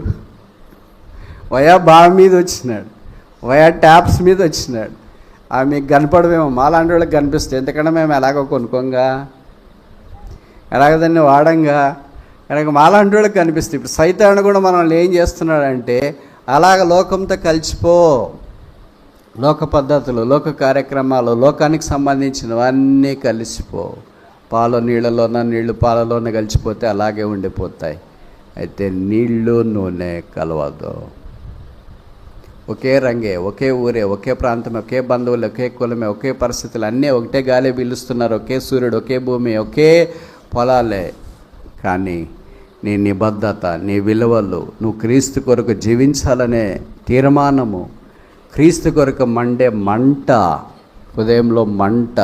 వయా బావి మీద వచ్చినాడు, వయా ట్యాప్స్ మీద వచ్చినాడు. అవి మీకు కనపడమేమో, మాలాంటి వాళ్ళకి కనిపిస్తాయి. ఎందుకంటే మేము ఎలాగో కొనుక్కోంగా, ఎలాగ దాన్ని వాడంగా, కనుక మాలాంటి వాళ్ళకి కనిపిస్తాయి. ఇప్పుడు సైతాను కూడా మనల్ని ఏం చేస్తున్నాడంటే, అలాగ లోకంతో కలిసిపో, లోక పద్ధతులు, లోక కార్యక్రమాలు, లోకానికి సంబంధించినవన్నీ కలిసిపో. పాలు నీళ్ళలోన, నీళ్లు పాలలోనే కలిసిపోతే అలాగే ఉండిపోతాయి. అయితే నీళ్ళు నూనె కలవదు. ఒకే రంగే, ఒకే ఊరే, ఒకే ప్రాంతమే, ఒకే బంధువులు, ఒకే కులమే, ఒకే పరిస్థితులు, అన్నీ ఒకటే గాలి పీలుస్తున్నారు, ఒకే సూర్యుడు, ఒకే భూమి, ఒకే పొలాలే. కానీ నీ నిబద్ధత, నీ విలువలు, నువ్వు క్రీస్తు కొరకు జీవించాలనే తీర్మానము, క్రీస్తు కొరకు మండే మంట, హృదయంలో మంట,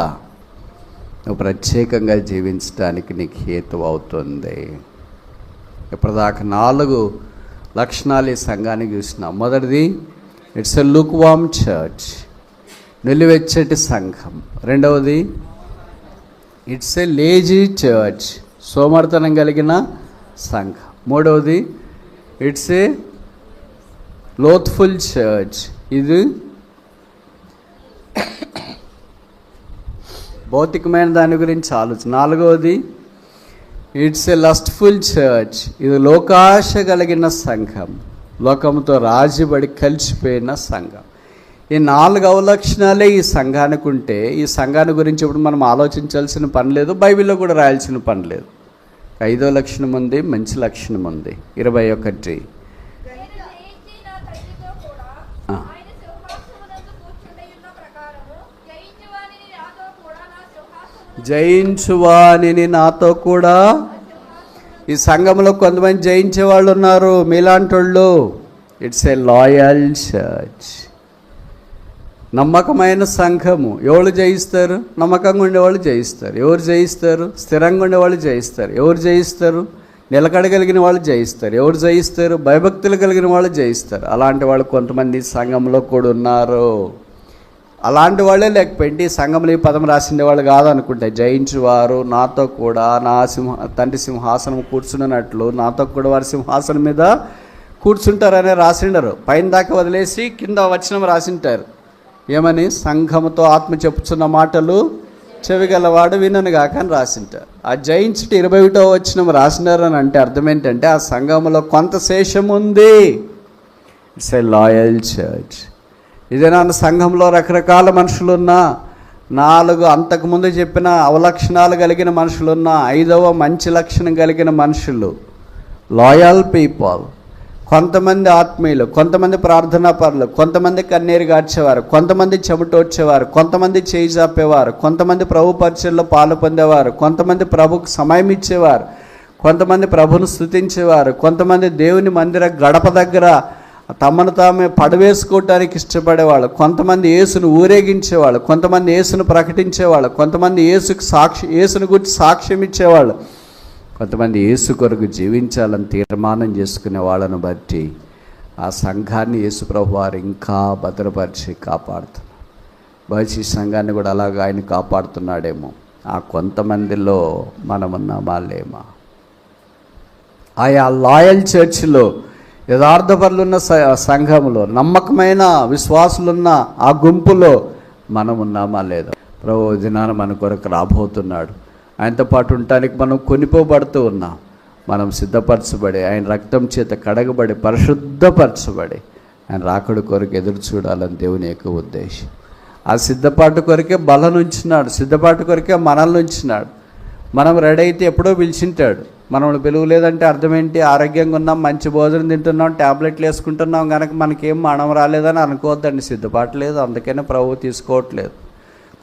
నువ్వు ప్రత్యేకంగా జీవించడానికి నీకు హేతు అవుతుంది. ఇప్పటిదాకా 4 లక్షణాలు ఈ సంఘానికి చూసినాం. మొదటిది, it's a lukewarm church, నిలువెచ్చటి సంఘం. రెండవది, ఇట్స్ ఎ లేజీ చర్చ్, సోమర్తనం కలిగిన సంఘం. మూడవది, ఇట్స్ ఏ లోత్ఫుల్ చర్చ్, ఇది భౌతికమైన దాని గురించి ఆలోచన. నాలుగవది, ఇట్స్ ఏ లస్ట్ఫుల్ చర్చ్, ఇది లోకాశ కలిగిన సంఘం, లోకంతో రాజుబడి కలిసిపోయిన సంఘం. ఈ 4 అవలక్షణాలే ఈ సంఘానికి ఉంటే, ఈ సంఘాన్ని గురించి ఇప్పుడు మనం ఆలోచించాల్సిన పని లేదు, బైబిల్లో కూడా రాయాల్సిన పని లేదు. 5వ లక్షణం ఉంది, మంచి లక్షణం ఉంది. 21. జయించువానిని నాతో కూడా. ఈ సంఘంలో కొంతమంది జయించే వాళ్ళు ఉన్నారు, మీలాంటి వాళ్ళు. ఇట్స్ ఏ లాయల్ చర్చ్, నమ్మకమైన సంఘము. ఎవరు జయిస్తారు? నమ్మకంగా ఉండేవాళ్ళు జయిస్తారు. ఎవరు జయిస్తారు? స్థిరంగా ఉండేవాళ్ళు జయిస్తారు. ఎవరు జయిస్తారు? నిలకడగలిగిన వాళ్ళు జయిస్తారు. ఎవరు జయిస్తారు? భయభక్తులు కలిగిన వాళ్ళు జయిస్తారు. అలాంటి వాళ్ళు కొంతమంది సంఘంలో కూడా ఉన్నారు. అలాంటి వాళ్ళే లేకపోయింటే ఈ సంఘంలో ఈ పదం రాసిండే వాళ్ళు కాదనుకుంటే, జయించువారు నాతో కూడా నా తండ్రి సింహాసనం కూర్చున్నట్లు నాతో కూడా వారి సింహాసనం మీద కూర్చుంటారనే రాసిండరు. పైన దాకా వదిలేసి కింద వచనం రాసింటారు. ఏమని? సంఘముతో ఆత్మ చెప్పుచున్న మాటలు చెవిగలవాడు వినను గాక అని రాసింటారు. ఆ జయించుట 21వ వచనం రాసినారని అంటే అర్థం ఏంటంటే, ఆ సంఘంలో కొంత శేషం ఉంది. It's a loyal church. ఇదేనా సంఘంలో రకరకాల మనుషులున్నా, 4 అంతకుముందు చెప్పిన అవలక్షణాలు కలిగిన మనుషులున్నా, 5వ మంచి లక్షణం కలిగిన మనుషులు, లాయల్ పీపుల్. కొంతమంది ఆత్మీయులు, కొంతమంది ప్రార్థనా పరులు, కొంతమంది కన్నీరు గార్చేవారు, కొంతమంది చెమటోడ్చేవారు, కొంతమంది చేయి జాపేవారు, కొంతమంది ప్రభు పరిచయంలో పాలు పొందేవారు, కొంతమంది ప్రభుకు సమయం ఇచ్చేవారు, కొంతమంది ప్రభును స్తుతించేవారు, కొంతమంది దేవుని మందిర గడప దగ్గర తమను తామే పడవేసుకోవటానికి ఇష్టపడేవాళ్ళు, కొంతమంది యేసును ఊరేగించేవాళ్ళు, కొంతమంది యేసును ప్రకటించేవాళ్ళు, కొంతమంది యేసును గురించి సాక్ష్యం ఇచ్చేవాళ్ళు, కొంతమంది యేసు కొరకు జీవించాలని తీర్మానం చేసుకునే వాళ్ళను బట్టి ఆ సంఘాన్ని యేసు ప్రభు వారు ఇంకా భద్రపరిచి కాపాడుతున్నారు. బహుశా ఈ సంఘాన్ని కూడా అలాగా ఆయన కాపాడుతున్నాడేమో. ఆ కొంతమందిలో మనమున్నామా లేమా? ఆయా లాయల్ చర్చిలో, యథార్థపరులున్న సంఘములో, నమ్మకమైన విశ్వాసులున్న ఆ గుంపులో మనం ఉన్నామా లేదా? ప్రభు దినాన మన కొరకు రాబోతున్నాడు. ఆయనతో పాటు ఉండటానికి మనం కొనిపోబడుతూ ఉన్నాం. మనం సిద్ధపరచబడి, ఆయన రక్తం చేత కడగబడి, పరిశుద్ధపరచబడి ఆయన రాకడ కొరకు ఎదురు చూడాలని దేవుని యొక్క ఉద్దేశం. ఆ సిద్ధపాటు కొరకే బలను ఉంచినాడు, సిద్ధపాటు కొరకే మనల్ని ఉంచినాడు. మనం రెడీ అయితే ఎప్పుడో పిలిచింటాడు. మనల్ని పిలువలేదంటే అర్థం ఏంటి? ఆరోగ్యంగా ఉన్నాం, మంచి భోజనం తింటున్నాం, ట్యాబ్లెట్లు వేసుకుంటున్నాం కనుక మనకేం మరణం రాలేదని అనుకోవద్దండి. సిద్ధపాటు లేదు, అందుకనే ప్రభువు తీసుకోవట్లేదు.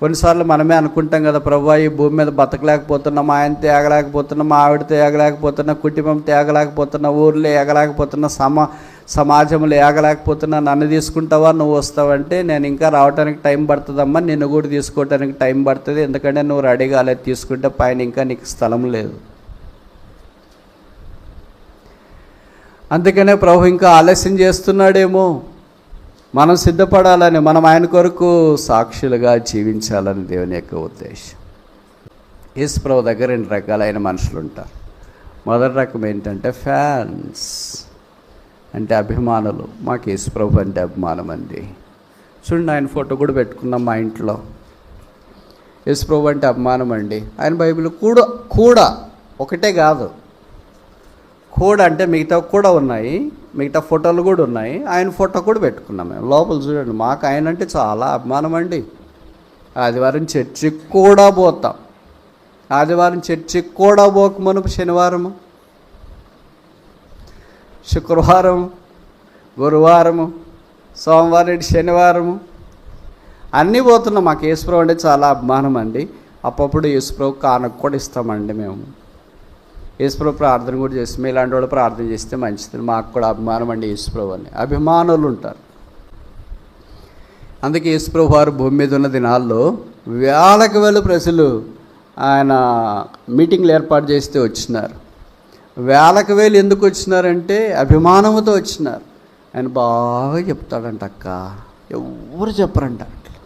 కొన్నిసార్లు మనమే అనుకుంటాం కదా, ప్రభు ఈ భూమి మీద బతకలేకపోతున్నాం, ఆయన తేగలేకపోతున్నాం, ఆవిడ తేగలేకపోతున్నా, కుటుంబం తేగలేకపోతున్నా, ఊర్లో ఏగలేకపోతున్నా, సమాజంలో ఏగలేకపోతున్నా, నన్ను తీసుకుంటావా, నువ్వు వస్తావంటే నేను ఇంకా రావడానికి టైం పడుతుందమ్మా, నిన్ను కూడా తీసుకోవడానికి టైం పడుతుంది, ఎందుకంటే నువ్వు రెడీ కాలేదు, తీసుకుంటే పైన ఇంకా నీకు స్థలం లేదు. అందుకనే ప్రభు ఇంకా ఆలస్యం చేస్తున్నాడేమో. మనం సిద్ధపడాలని, మనం ఆయన కొరకు సాక్షులుగా జీవించాలని దేవుని యొక్క ఉద్దేశం. యేసుప్రభు దగ్గర 2 రకాలైన మనుషులు ఉంటారు. మొదటి రకం ఏంటంటే ఫ్యాన్స్, అంటే అభిమానులు. మాకు యేసుప్రభు అంటే అభిమానం అండి. చూడండి, ఆయన ఫోటో కూడా పెట్టుకున్నాం మా ఇంట్లో. యేసుప్రభు అంటే అభిమానం అండి. ఆయన బైబిల్ కూడా ఒకటే కాదు, కూడా అంటే మిగతా కూడా ఉన్నాయి, మిగతా ఫోటోలు కూడా ఉన్నాయి. ఆయన ఫోటో కూడా పెట్టుకున్నాం మేము లోపల. చూడండి, మాకు ఆయన అంటే చాలా అభిమానం అండి. ఆదివారం చర్చికి కూడా పోతాం. ఆదివారం చర్చికి కూడా పోకమునుపు శనివారము, శుక్రవారం, గురువారము, సోమవారం, శనివారము అన్నీ పోతున్నాం. మాకు యేసుప్రభు అంటే చాలా అభిమానం అండి. అప్పుడప్పుడు యేసుప్రభు కానుక కూడా ఇస్తామండి మేము. యేసుప్రభు ప్రార్థన కూడా చేస్తాం. ఇలాంటి వాళ్ళు ప్రార్థన చేస్తే మంచిది. మాకు కూడా అభిమానం అండి యేసుప్రభు అని. అభిమానులు ఉంటారు. అందుకే యేసుప్రభు వారు భూమి మీద ఉన్న దినాల్లో వేలకు వేల ప్రజలు ఆయన మీటింగ్లు ఏర్పాటు చేస్తే వచ్చినారు. వేలకు వేలు ఎందుకు వచ్చినారంటే అభిమానంతో వచ్చినారు. ఆయన బాగా చెప్తాడంట అక్క, ఎవరు చెప్పరంట అట్లా.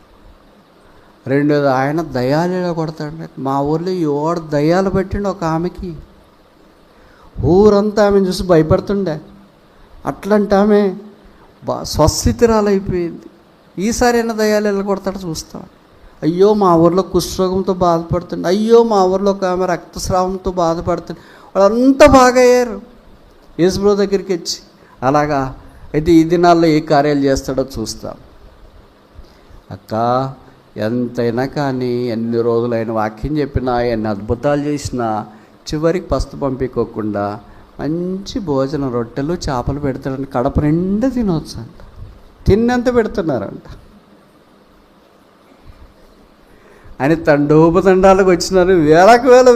రెండోది, ఆయన దయ్యాలు ఎలా కొడతాడంట. మా ఊర్లో 7 దయ్యాలు పెట్టిండు ఒక ఆమెకి. ఊరంతా ఆమెను చూసి భయపడుతుండే. అట్లాంటి ఆమె స్వస్థితిరాలైపోయింది. ఈసారి అయినా దయ్యాలు ఎలా కొడతాడో చూస్తాం. అయ్యో మా ఊర్లో కుష్ఠరోగంతో బాధపడుతుంది, అయ్యో మా ఊర్లో ఒక ఆమె రక్తస్రావంతో బాధపడుతుంది. వాళ్ళంతా బాగా అయ్యారు యేసుప్రభు దగ్గరికి వచ్చి. అలాగా అయితే ఈ దినాల్లో ఏ కార్యాలు చేస్తాడో చూస్తాం. అక్క, ఎంతైనా కానీ ఎన్ని రోజులైన వాక్యం చెప్పినా, ఎన్ని అద్భుతాలు చేసినా చివరికి పస్తు పంపించుకోకుండా మంచి భోజనం, రొట్టెలు, చేపలు పెడతాడంట. కడప నిండా తినవచ్చు అంట. తిన్నంత పెడుతున్నారంట. ఆయన తండోపతండాలకు వచ్చినారు. వేలకు వేలు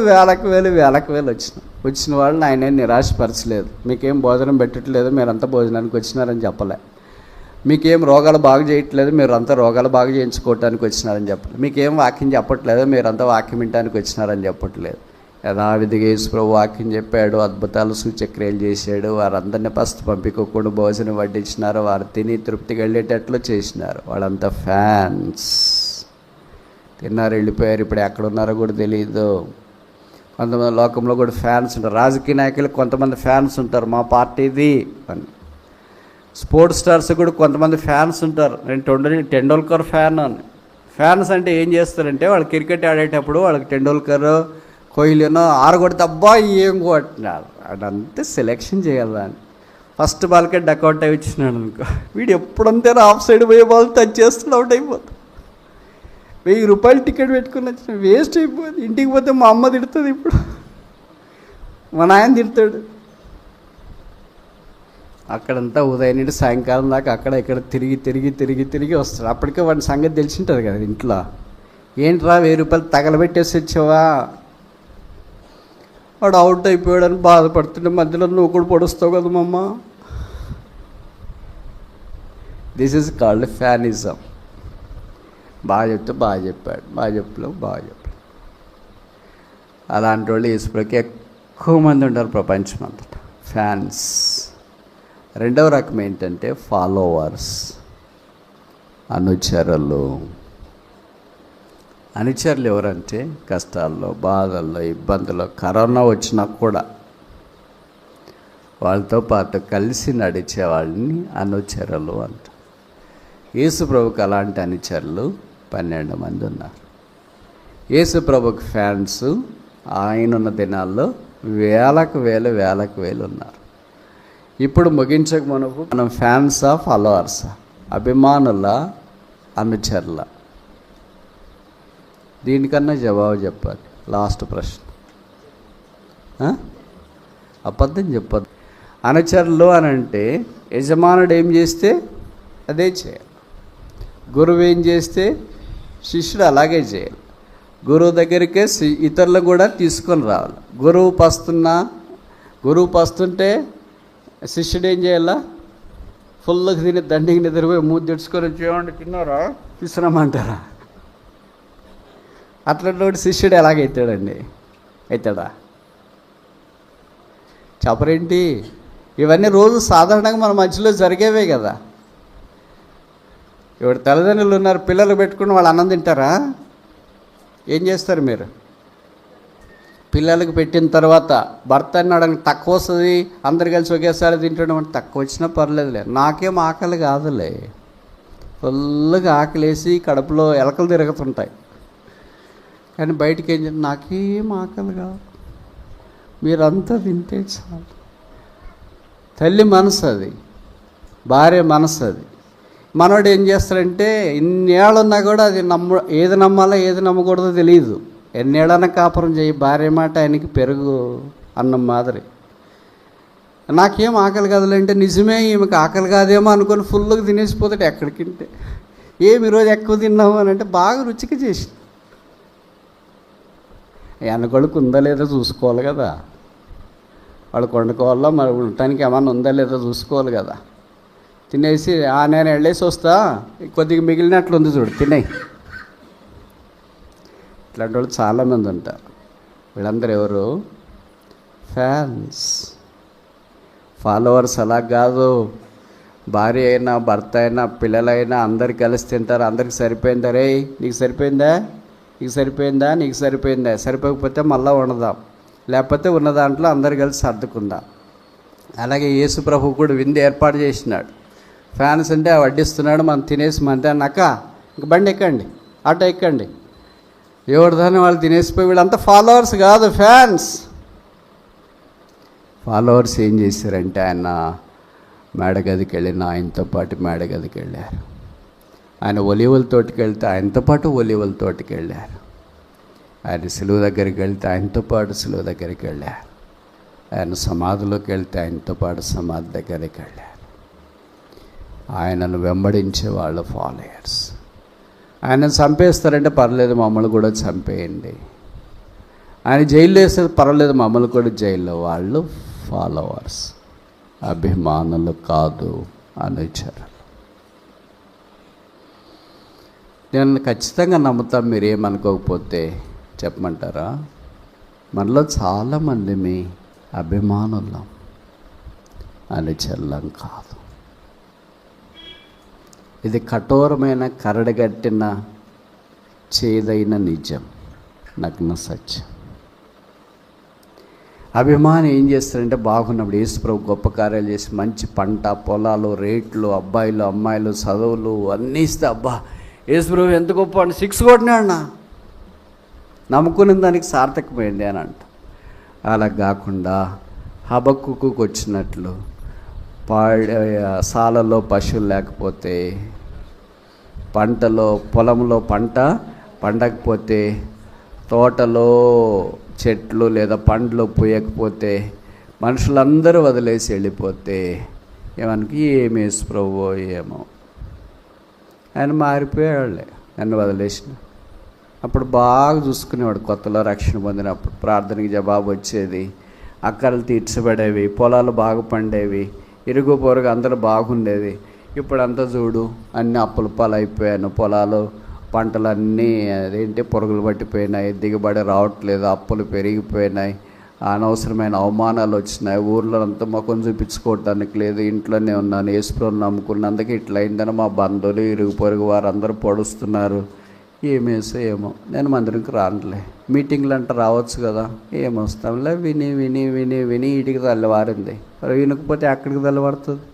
వచ్చిన వాళ్ళని ఆయన నిరాశపరచలేదు. మీకేం భోజనం పెట్టట్లేదు, మీరంతా భోజనానికి వచ్చినారని చెప్పలే. మీకేం రోగాలు బాగు చేయట్లేదు, మీరంతా రోగాలు బాగు చేయించుకోవటానికి వచ్చినారని చెప్పలేదు. మీకేం వాక్యం చెప్పట్లేదు, మీరంతా వాక్యం వినటానికి వచ్చినారని చెప్పట్లేదు. యథావిధిగా యేసుప్రభు వాక్యం చెప్పాడు, అద్భుతాలు సూచక్రియలు చేశాడు. వారందరినీ ఫస్ట్ పంపించకుండా భోజనం వడ్డించినారు. వారు తిని తృప్తికి వెళ్ళేటట్లు చేసినారు. వాళ్ళంతా ఫ్యాన్స్. తిన్నారు, వెళ్ళిపోయారు. ఇప్పుడు ఎక్కడున్నారో కూడా తెలియదు. కొంతమంది లోకంలో కూడా ఫ్యాన్స్ ఉంటారు. రాజకీయ నాయకులకు కొంతమంది ఫ్యాన్స్ ఉంటారు, మా పార్టీది అని. స్పోర్ట్స్ స్టార్స్ కూడా కొంతమంది ఫ్యాన్స్ ఉంటారు. నేను టెండూల్కర్ ఫ్యాన్ అని. ఫ్యాన్స్ అంటే ఏం చేస్తారంటే, వాళ్ళు క్రికెట్ ఆడేటప్పుడు వాళ్ళకి టెండూల్కర్, కోహ్లీనో ఆరగొడితే అబ్బా ఏం కొట్టినాడు అదంతే సెలెక్షన్ చేయాలి. అని ఫస్ట్ బాల్కే డకౌట్ అయి వచ్చినాడు అనుకో, వీడు ఎప్పుడంతే ఆఫ్ సైడ్ పోయే బాల్ టచ్ చేస్తున్నా అవుట్ అయిపోతుంది. 1000 రూపాయలు టికెట్ పెట్టుకుని వచ్చిన వేస్ట్ అయిపోతుంది. ఇంటికి పోతే మా అమ్మ తిడుతుంది, ఇప్పుడు మా నాయన తిడతాడు. అక్కడంతా ఉదయం నుండి సాయంకాలం దాకా అక్కడ ఇక్కడ తిరిగి వస్తాడు. అప్పటికే వాడి సంగతి తెలిసింటుంది కదా ఇంట్లో. ఏంట్రా 1000 రూపాయలు తగలబెట్టేసి వచ్చావా, వాడు అవుట్ అయిపోయాడని బాధపడుతుంటే మధ్యలో నువ్వు కూడా పొడుస్తావు కదా మమ్మ. This is called fanism. బాగా చెప్తే బాగా చెప్పాడు, బాగా చెప్పాడు. అలాంటి వాళ్ళు యేసుప్రభుకి ఎక్కువ మంది ఉంటారు ప్రపంచం అంతటా, ఫ్యాన్స్. రెండవ రకం ఏంటంటే ఫాలోవర్స్, అనుచరులు. అనుచరులు ఎవరంటే కష్టాల్లో, బాధల్లో, ఇబ్బందుల్లో, కరోనా వచ్చినా కూడా వాళ్ళతో పాటు కలిసి నడిచే వాళ్ళని అనుచరులు అంట. యేసుప్రభుకి అలాంటి అనుచరులు 12 మంది ఉన్నారు. యేసుప్రభుకి ఫ్యాన్స్ ఆయనున్న దినాల్లో వేలకు వేలు ఉన్నారు. ఇప్పుడు ముగించక మనకు మనం ఫ్యాన్సా ఫాలోవర్సా, అభిమానుల, అనుచరుల? దీనికన్నా జవాబు చెప్పాలి. లాస్ట్ ప్రశ్న, అబద్ధం చెప్పద్దు. అనుచరులు అని అంటే యజమానుడు ఏం చేస్తే అదే చేయాలి, గురువు ఏం చేస్తే శిష్యుడు అలాగే చేయాలి. గురువు దగ్గరికే ఇతరులు కూడా తీసుకొని రావాలి. గురువు పస్తుంటే శిష్యుడు ఏం చేయాలా, ఫుల్గా తిని దండికి నిద్రపోయి మూడు తెచ్చుకొని చేయండి, తిన్నారా తీసుకురామంటారా? అట్లాంటి శిష్యుడు ఎలాగైతాడండి? అవుతాడా? చెప్పరేంటి? ఇవన్నీ రోజు సాధారణంగా మన మధ్యలో జరిగేవే కదా. ఇప్పుడు తల్లిదండ్రులు ఉన్నారు, పిల్లలు పెట్టుకుని వాళ్ళు అన్నం తింటారా? ఏం చేస్తారు మీరు? పిల్లలకి పెట్టిన తర్వాత భర్త అన్నాడు తక్కువ వస్తుంది, అందరు కలిసి ఒకేసారి తింటడం అంటే తక్కువ వచ్చినా పర్లేదులే, నాకేం ఆకలి కాదులే, ఫుల్గా ఆకలేసి కడుపులో ఎలకలు తిరుగుతుంటాయి. కానీ బయటికి ఏం చెప్పి నాకేం ఆకలి కాదు, మీరంతా తింటే చాలు. తల్లి మనసు అది, భార్య మనసు అది. మనోడు ఏం చేస్తాడంటే ఇన్నేళ్ళు ఉన్నా కూడా అది ఏది నమ్మాలో ఏది నమ్మకూడదో తెలియదు. ఎన్నేళ్ళన్నా కాపురం చేయి, భార్య మాట ఆయనకి పెరుగు అన్నం మాదిరి. నాకేం ఆకలి కాదులంటే నిజమే, ఈమెకి ఆకలి కాదేమో అనుకొని ఫుల్గా తినేసిపోతాడు. ఎక్కడికింటే ఏమి ఈరోజు ఎక్కువ తిన్నావు అని అంటే బాగా రుచిగా చేసి కొడుకు ఉందా లేదో చూసుకోవాలి కదా, వాళ్ళు వండుకోవాలా మరి ఉండటానికి ఏమన్నా ఉందా లేదో చూసుకోవాలి కదా. తినేసి నేను వెళ్ళేసి వస్తా, కొద్దిగా మిగిలినట్లు ఉంది చూడు తినేయి. ఇట్లాంటి వాళ్ళు చాలామంది ఉంటారు. వీళ్ళందరూ ఎవరు? Fans, followers. అలా కాదు, భార్య అయినా భర్త అయినా పిల్లలైనా అందరు కలిసి తింటారు. అందరికి సరిపోయిందా? రే నీకు సరిపోయిందా, నీకు సరిపోయిందా, నీకు సరిపోయిందా? సరిపోకపోతే మళ్ళీ వండుదాం, లేకపోతే ఉన్న దాంట్లో అందరు కలిసి సర్దుకుందాం. అలాగే యేసు ప్రభు కూడా విందు ఏర్పాటు చేసినాడు. ఫ్యాన్స్ అంటే వడ్డిస్తున్నాడు, మనం తినేసి మంతే అన్నాక ఇంక బండి ఎక్కండి, ఆటో ఎక్కండి, ఎవరిదాన్ని వాళ్ళు తినేసిపోయి. వీళ్ళంతా ఫాలోవర్స్ కాదు, ఫ్యాన్స్. ఫాలోవర్స్ ఏం చేశారంటే ఆయన మేడగదికి వెళ్ళిన ఆయనతో పాటు మేడగదికి వెళ్ళారు. ఆయన ఒలీవల తోటికి వెళ్తే ఆయనతో పాటు ఒలీవల తోటికి వెళ్ళారు. ఆయన సిలువ దగ్గరికి వెళ్తే ఆయనతో పాటు సిలువ దగ్గరికి వెళ్ళారు. ఆయన సమాధిలోకి వెళ్తే ఆయనతో పాటు సమాధి దగ్గరికి వెళ్ళారు. ఆయనను వెంబడించే వాళ్ళు ఫాలోయర్స్. ఆయనను చంపేస్తారంటే పర్లేదు, మమ్మల్ని కూడా చంపేయండి. ఆయన జైల్లో వేసేది పర్వాలేదు, మమ్మల్ని కూడా జైల్లో. వాళ్ళు ఫాలోవర్స్, అభిమానులు కాదు, అనుచరులు. నేను ఖచ్చితంగా నమ్ముతాం, మీరు ఏమనుకోకపోతే చెప్పమంటారా? మనలో చాలామంది మీ అభిమానులం, అనుచరులం కాదు. ఇది కఠోరమైన కరడగట్టిన చేదైన నిజం, నగ్న సత్యం. అభిమాని ఏం చేస్తారంటే బాగున్నప్పుడు యేసుప్రభు గొప్ప కార్యాలు చేసి మంచి పంట, పొలాలు, రేట్లు, అబ్బాయిలు అమ్మాయిలు, చదువులు అన్నీ ఇస్తే అబ్బా యేసుప్రభు ఎంత గొప్ప అని 6 కొట్టినాడు, నమ్ముకున్న దానికి సార్థకమైంది అని అంట. అలా కాకుండా హబక్కుకు వచ్చినట్లు సాలలో పశువులు లేకపోతే, పొలంలో పంట పండకపోతే, తోటలో చెట్లు లేదా పండ్లు పూయకపోతే, మనుషులందరూ వదిలేసి వెళ్ళిపోతే ఏమనికి ఏమి యేసు ప్రభువో ఏమో, ఆయన మారిపోయాడులే, నన్ను వదిలేసిన. అప్పుడు బాగా చూసుకునేవాడు, కొత్తలో రక్షణ పొందినప్పుడు ప్రార్థనకి జవాబు వచ్చేది, అక్కర్లు తీర్చబడేవి, పొలాలు బాగా పండేవి, ఇరుగు పొరుగు అందరూ బాగుండేది. ఇప్పుడు అంతా చూడు అన్నీ అప్పుల పాలు అయిపోయాను, పొలాలు పంటలన్నీ అదేంటి పురుగులు పట్టిపోయినాయి, దిగుబడి రావట్లేదు, అప్పులు పెరిగిపోయినాయి, అనవసరమైన అవమానాలు వచ్చినాయి, ఊర్లో అంతా ముఖం చూపించుకోవటానికి లేదు, ఇంట్లోనే ఉన్నాను, యేసుప్రభువుని నమ్ముకున్నందుకు ఇట్లా అయిందని మా బంధువులు ఇరుగు పొరుగు వారు అందరూ పొడుస్తున్నారు. ఏమేసో ఏమో, నేను మందిరికి రానులే, మీటింగ్లు అంటే రావచ్చు కదా, ఏమొస్తాంలే, విని విని విని విని వీటికి తెల్లవారింది. వినకపోతే ఎక్కడికి తెల్లవారుతుంది?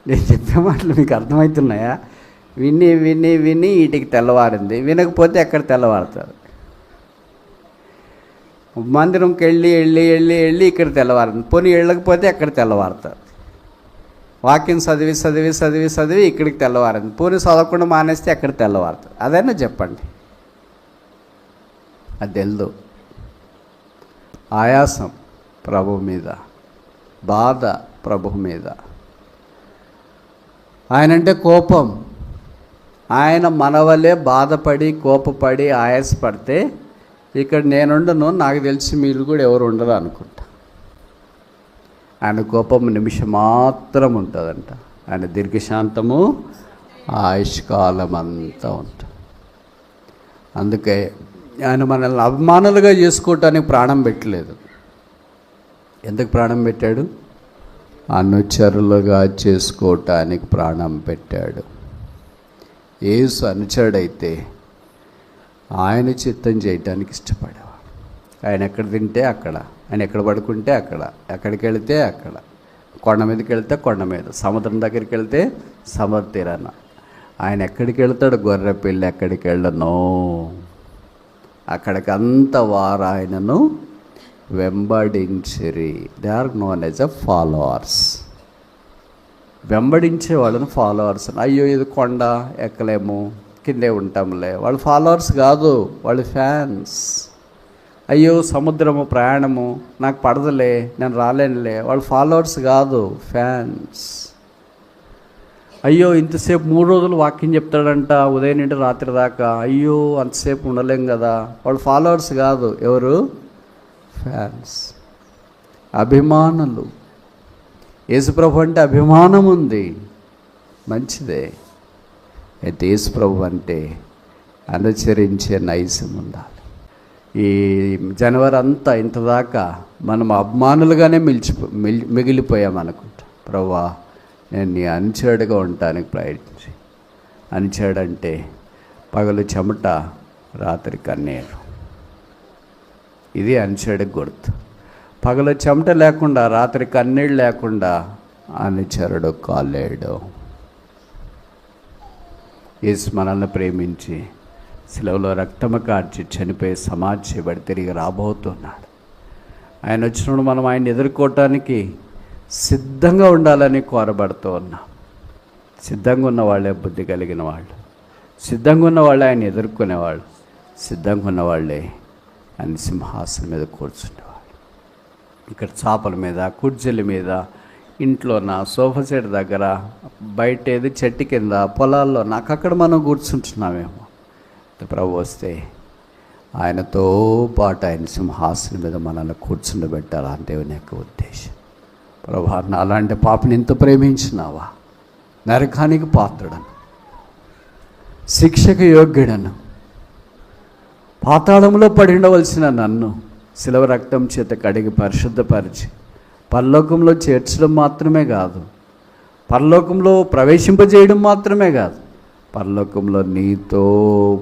నేను చెప్పే మాటలు మీకు అర్థమవుతున్నాయా? విని విని విని వీటికి తెల్లవారింది, వినకపోతే ఎక్కడ తెల్లవారుతుంది? మందిరంకి వెళ్ళి వెళ్ళి వెళ్ళి వెళ్ళి ఇక్కడ తెల్లవారింది, పోనీ వెళ్ళకపోతే ఎక్కడ తెల్లవారుతుంది? వాక్యం చదివి చదివి చదివి చదివి ఇక్కడికి తెల్లవారింది, పోనీ చదవకుండా మానేస్తే ఎక్కడ తెల్లవారుతుంది? అదైనా చెప్పండి. అది తెలుదు. ఆయాసం ప్రభు మీద, బాధ ప్రభు మీద, ఆయనంటే కోపం. ఆయన మనవలే బాధపడి కోపపడి ఆయాసపడితే ఇక్కడ నేనుండను, నాకు తెలిసి మీరు కూడా ఎవరు ఉండరు అనుకుంటా. ఆయన కోపం నిమిషం మాత్రం ఉంటుందంట, ఆయన దీర్ఘశాంతము ఆయుష్కాలం అంతా ఉంటుంది. అందుకే ఆయన మనల్ని అభిమానులుగా చేసుకోవటానికి ప్రాణం పెట్టలేదు. ఎందుకు ప్రాణం పెట్టాడు? అనుచరులుగా చేసుకోవటానికి ప్రాణం పెట్టాడు. యేసు అనుచరుడైతే ఆయన చిత్తం చేయటానికి ఇష్టపడేవాడు. ఆయన ఎక్కడ తింటే అక్కడ, ఆయన ఎక్కడ పడుకుంటే అక్కడ, ఎక్కడికి వెళితే అక్కడ, కొండ మీదకి వెళ్తే కొండ మీద, సముద్రం దగ్గరికి వెళ్తే సముద్ర తీరాన. ఆయన ఎక్కడికి వెళ్తాడు? గొర్రె పిల్ల ఎక్కడికి వెళ్ళను, అక్కడికంత వారు ఆయనను వెంబడించిరి. They are known as a followers. వెంబడించే వాళ్ళని ఫాలోవర్స్. అయ్యో ఇది కొండ ఎక్కలేము, కిందే ఉంటాంలే, వాళ్ళు ఫాలోవర్స్ కాదు, వాళ్ళు ఫ్యాన్స్. అయ్యో సముద్రము ప్రయాణము నాకు పడదులే, నేను రాలేనులే, వాళ్ళు ఫాలోవర్స్ కాదు, ఫ్యాన్స్. అయ్యో ఇంతసేపు 3 రోజులు వాక్యం చెప్తాడంట ఉదయం నుండి రాత్రి దాకా, అయ్యో అంతసేపు ఉండలేం కదా, వాళ్ళు ఫాలోవర్స్ కాదు. ఎవరు? ఫ్యాన్స్, అభిమానులు. యేసుప్రభు అంటే అభిమానం ఉంది, మంచిదే. అయితే యేసుప్రభు అంటే అనుసరించే నైజం ఉండాలి. ఈ జనవరి అంతా ఇంతదాకా మనం అభిమానులుగానే మిగిలిపోయామనుకుంటా. ప్రభువా నేను నీ అనుచరుడుగా ఉండటానికి ప్రయత్నించి. అనుచరుడంటే పగలు చెమట, రాత్రి కన్నీరు. ఇది అనుచరుడికి గుర్తు. పగలు చెమట లేకుండా, రాత్రి కన్నీళ్ళు లేకుండా అనుచరుడు కాలేడు. యేసు మనల్ని ప్రేమించి శిలువలో రక్తము కార్చి చనిపోయి సమాధి చేయబడి తిరిగి రాబోతున్నాడు. ఆయన వచ్చినప్పుడు మనం ఆయన ఎదుర్కోవటానికి సిద్ధంగా ఉండాలని కోరబడుతూ ఉన్నాం. సిద్ధంగా ఉన్న వాళ్ళే బుద్ధి కలిగిన వాళ్ళు, సిద్ధంగా ఉన్న వాళ్ళే ఆయన ఎదుర్కొనేవాళ్ళు, సిద్ధంగా ఉన్న వాళ్ళే ఆయన సింహాసనం మీద కూర్చునేవాళ్ళు. ఇక్కడ చాపల మీద, కుర్చీల మీద, ఇంట్లో నా సోఫా సెట్ దగ్గర, బయట ఏది చెట్టు కింద, పొలాల్లో నాకు అక్కడ మనం కూర్చుంటున్నామేమో. ప్రభు వస్తే ఆయనతో పాటు ఆయన సింహాసనం మీద మనల్ని కూర్చుండబెట్టాలని దేవుని యొక్క ఉద్దేశం. ప్రభు అలాంటి పాపని ఎంత ప్రేమించినావా, నరకానికి పాత్రుడను, శిక్షకు యోగ్యుడను, పాతాళంలో పడి ఉండవలసిన నన్ను శిలువ రక్తం చేత కడిగి పరిశుద్ధపరిచి పరలోకంలో చేర్చడం మాత్రమే కాదు, పరలోకంలో ప్రవేశింపజేయడం మాత్రమే కాదు, పరలోకంలో నీతో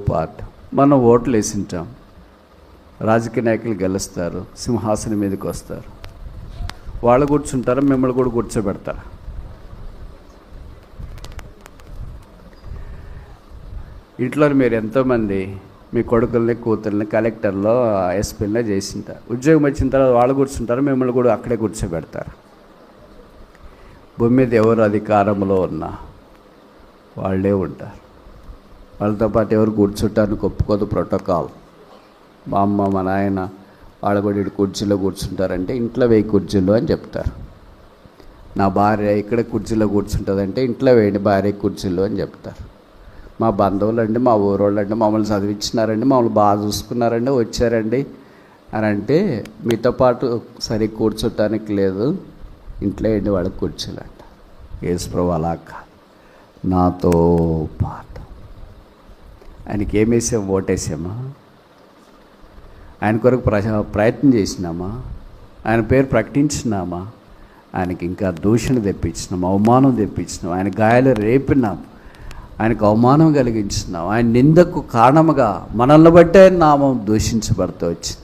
పాటు. మనం ఓట్లు వేసింటాం, రాజకీయ నాయకులు గెలుస్తారు, సింహాసనం మీదకి వస్తారు, వాళ్ళు కూర్చుంటారా, మిమ్మల్ని కూడా కూర్చోబెడతారు. ఇంట్లో మీరు ఎంతోమంది మీ కొడుకుల్ని, కూతుర్ని కలెక్టర్లో, ఎస్పీలో చేసింటారు. ఉద్యోగం వచ్చిన తర్వాత వాళ్ళు కూర్చుంటారు, మిమ్మల్ని కూడా అక్కడే కూర్చోబెడతారు. భూమి మీద ఎవరు అధికారంలో ఉన్నా వాళ్ళే ఉంటారు. వాళ్ళతో పాటు ఎవరు కూర్చుంటానికి ఒప్పుకోదు ప్రోటోకాల్. మా అమ్మ, మా నాయన వాళ్ళు కూడా ఇటు కుర్చీలో కూర్చుంటారంటే ఇంట్లో 1000 కుర్చీలు అని చెప్తారు. నా భార్య ఇక్కడ కుర్చీలో కూర్చుంటుందంటే ఇంట్లో 1000 భార్య కుర్చీలు అని చెప్తారు. మా బంధువులు అండి, మా ఊరోళ్ళు అండి, మమ్మల్ని చదివించినారండి, మమ్మల్ని బాగా చూసుకున్నారండి, వచ్చారండి అని అంటే మీతో పాటు సరిగ్గా కూర్చోటానికి లేదు, ఇంట్లో ఏంటి వాళ్ళకి కూర్చోలు అంట. యేసుప్రభు అలా కాదు, నాతో పాటు. ఆయనకి ఏమేసాం? ఓటేసామా? ఆయన కొరకు ప్రయత్నం చేసినామా? ఆయన పేరు ప్రకటించినామా? ఆయనకి ఇంకా దూషణ తెప్పించినాం, అవమానం తెప్పించినాం, ఆయన గాయాలు రేపినాం, ఆయనకు అవమానం కలిగించినాం, ఆయన నిందకు కారణముగా మనల్ని బట్టే నామం దూషించబడుతూ వచ్చింది.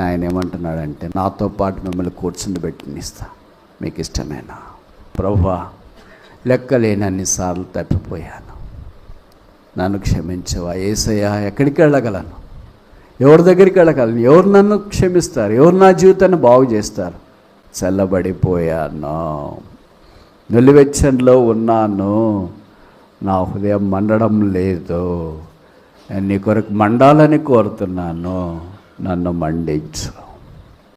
ఆయన ఏమంటున్నాడంటే నాతో పాటు మిమ్మల్ని కూర్చుని పెట్టినిస్తా, మీకు ఇష్టమేనా? ప్రభువా లెక్కలేనన్నిసార్లు తప్పిపోయాను, నన్ను క్షమించవా? యేసయ్యా ఎక్కడికి వెళ్ళగలను? ఎవరి దగ్గరికి వెళ్ళగలను? ఎవరు నన్ను క్షమిస్తారు? ఎవరు నా జీవితాన్ని బాగు చేస్తారు? చల్లబడిపోయాను, నిలువెచ్చంలో ఉన్నాను, నా హృదయం మండడం లేదు, నీ కొరకు మండాలని కోరుతున్నాను, నన్ను మండించు.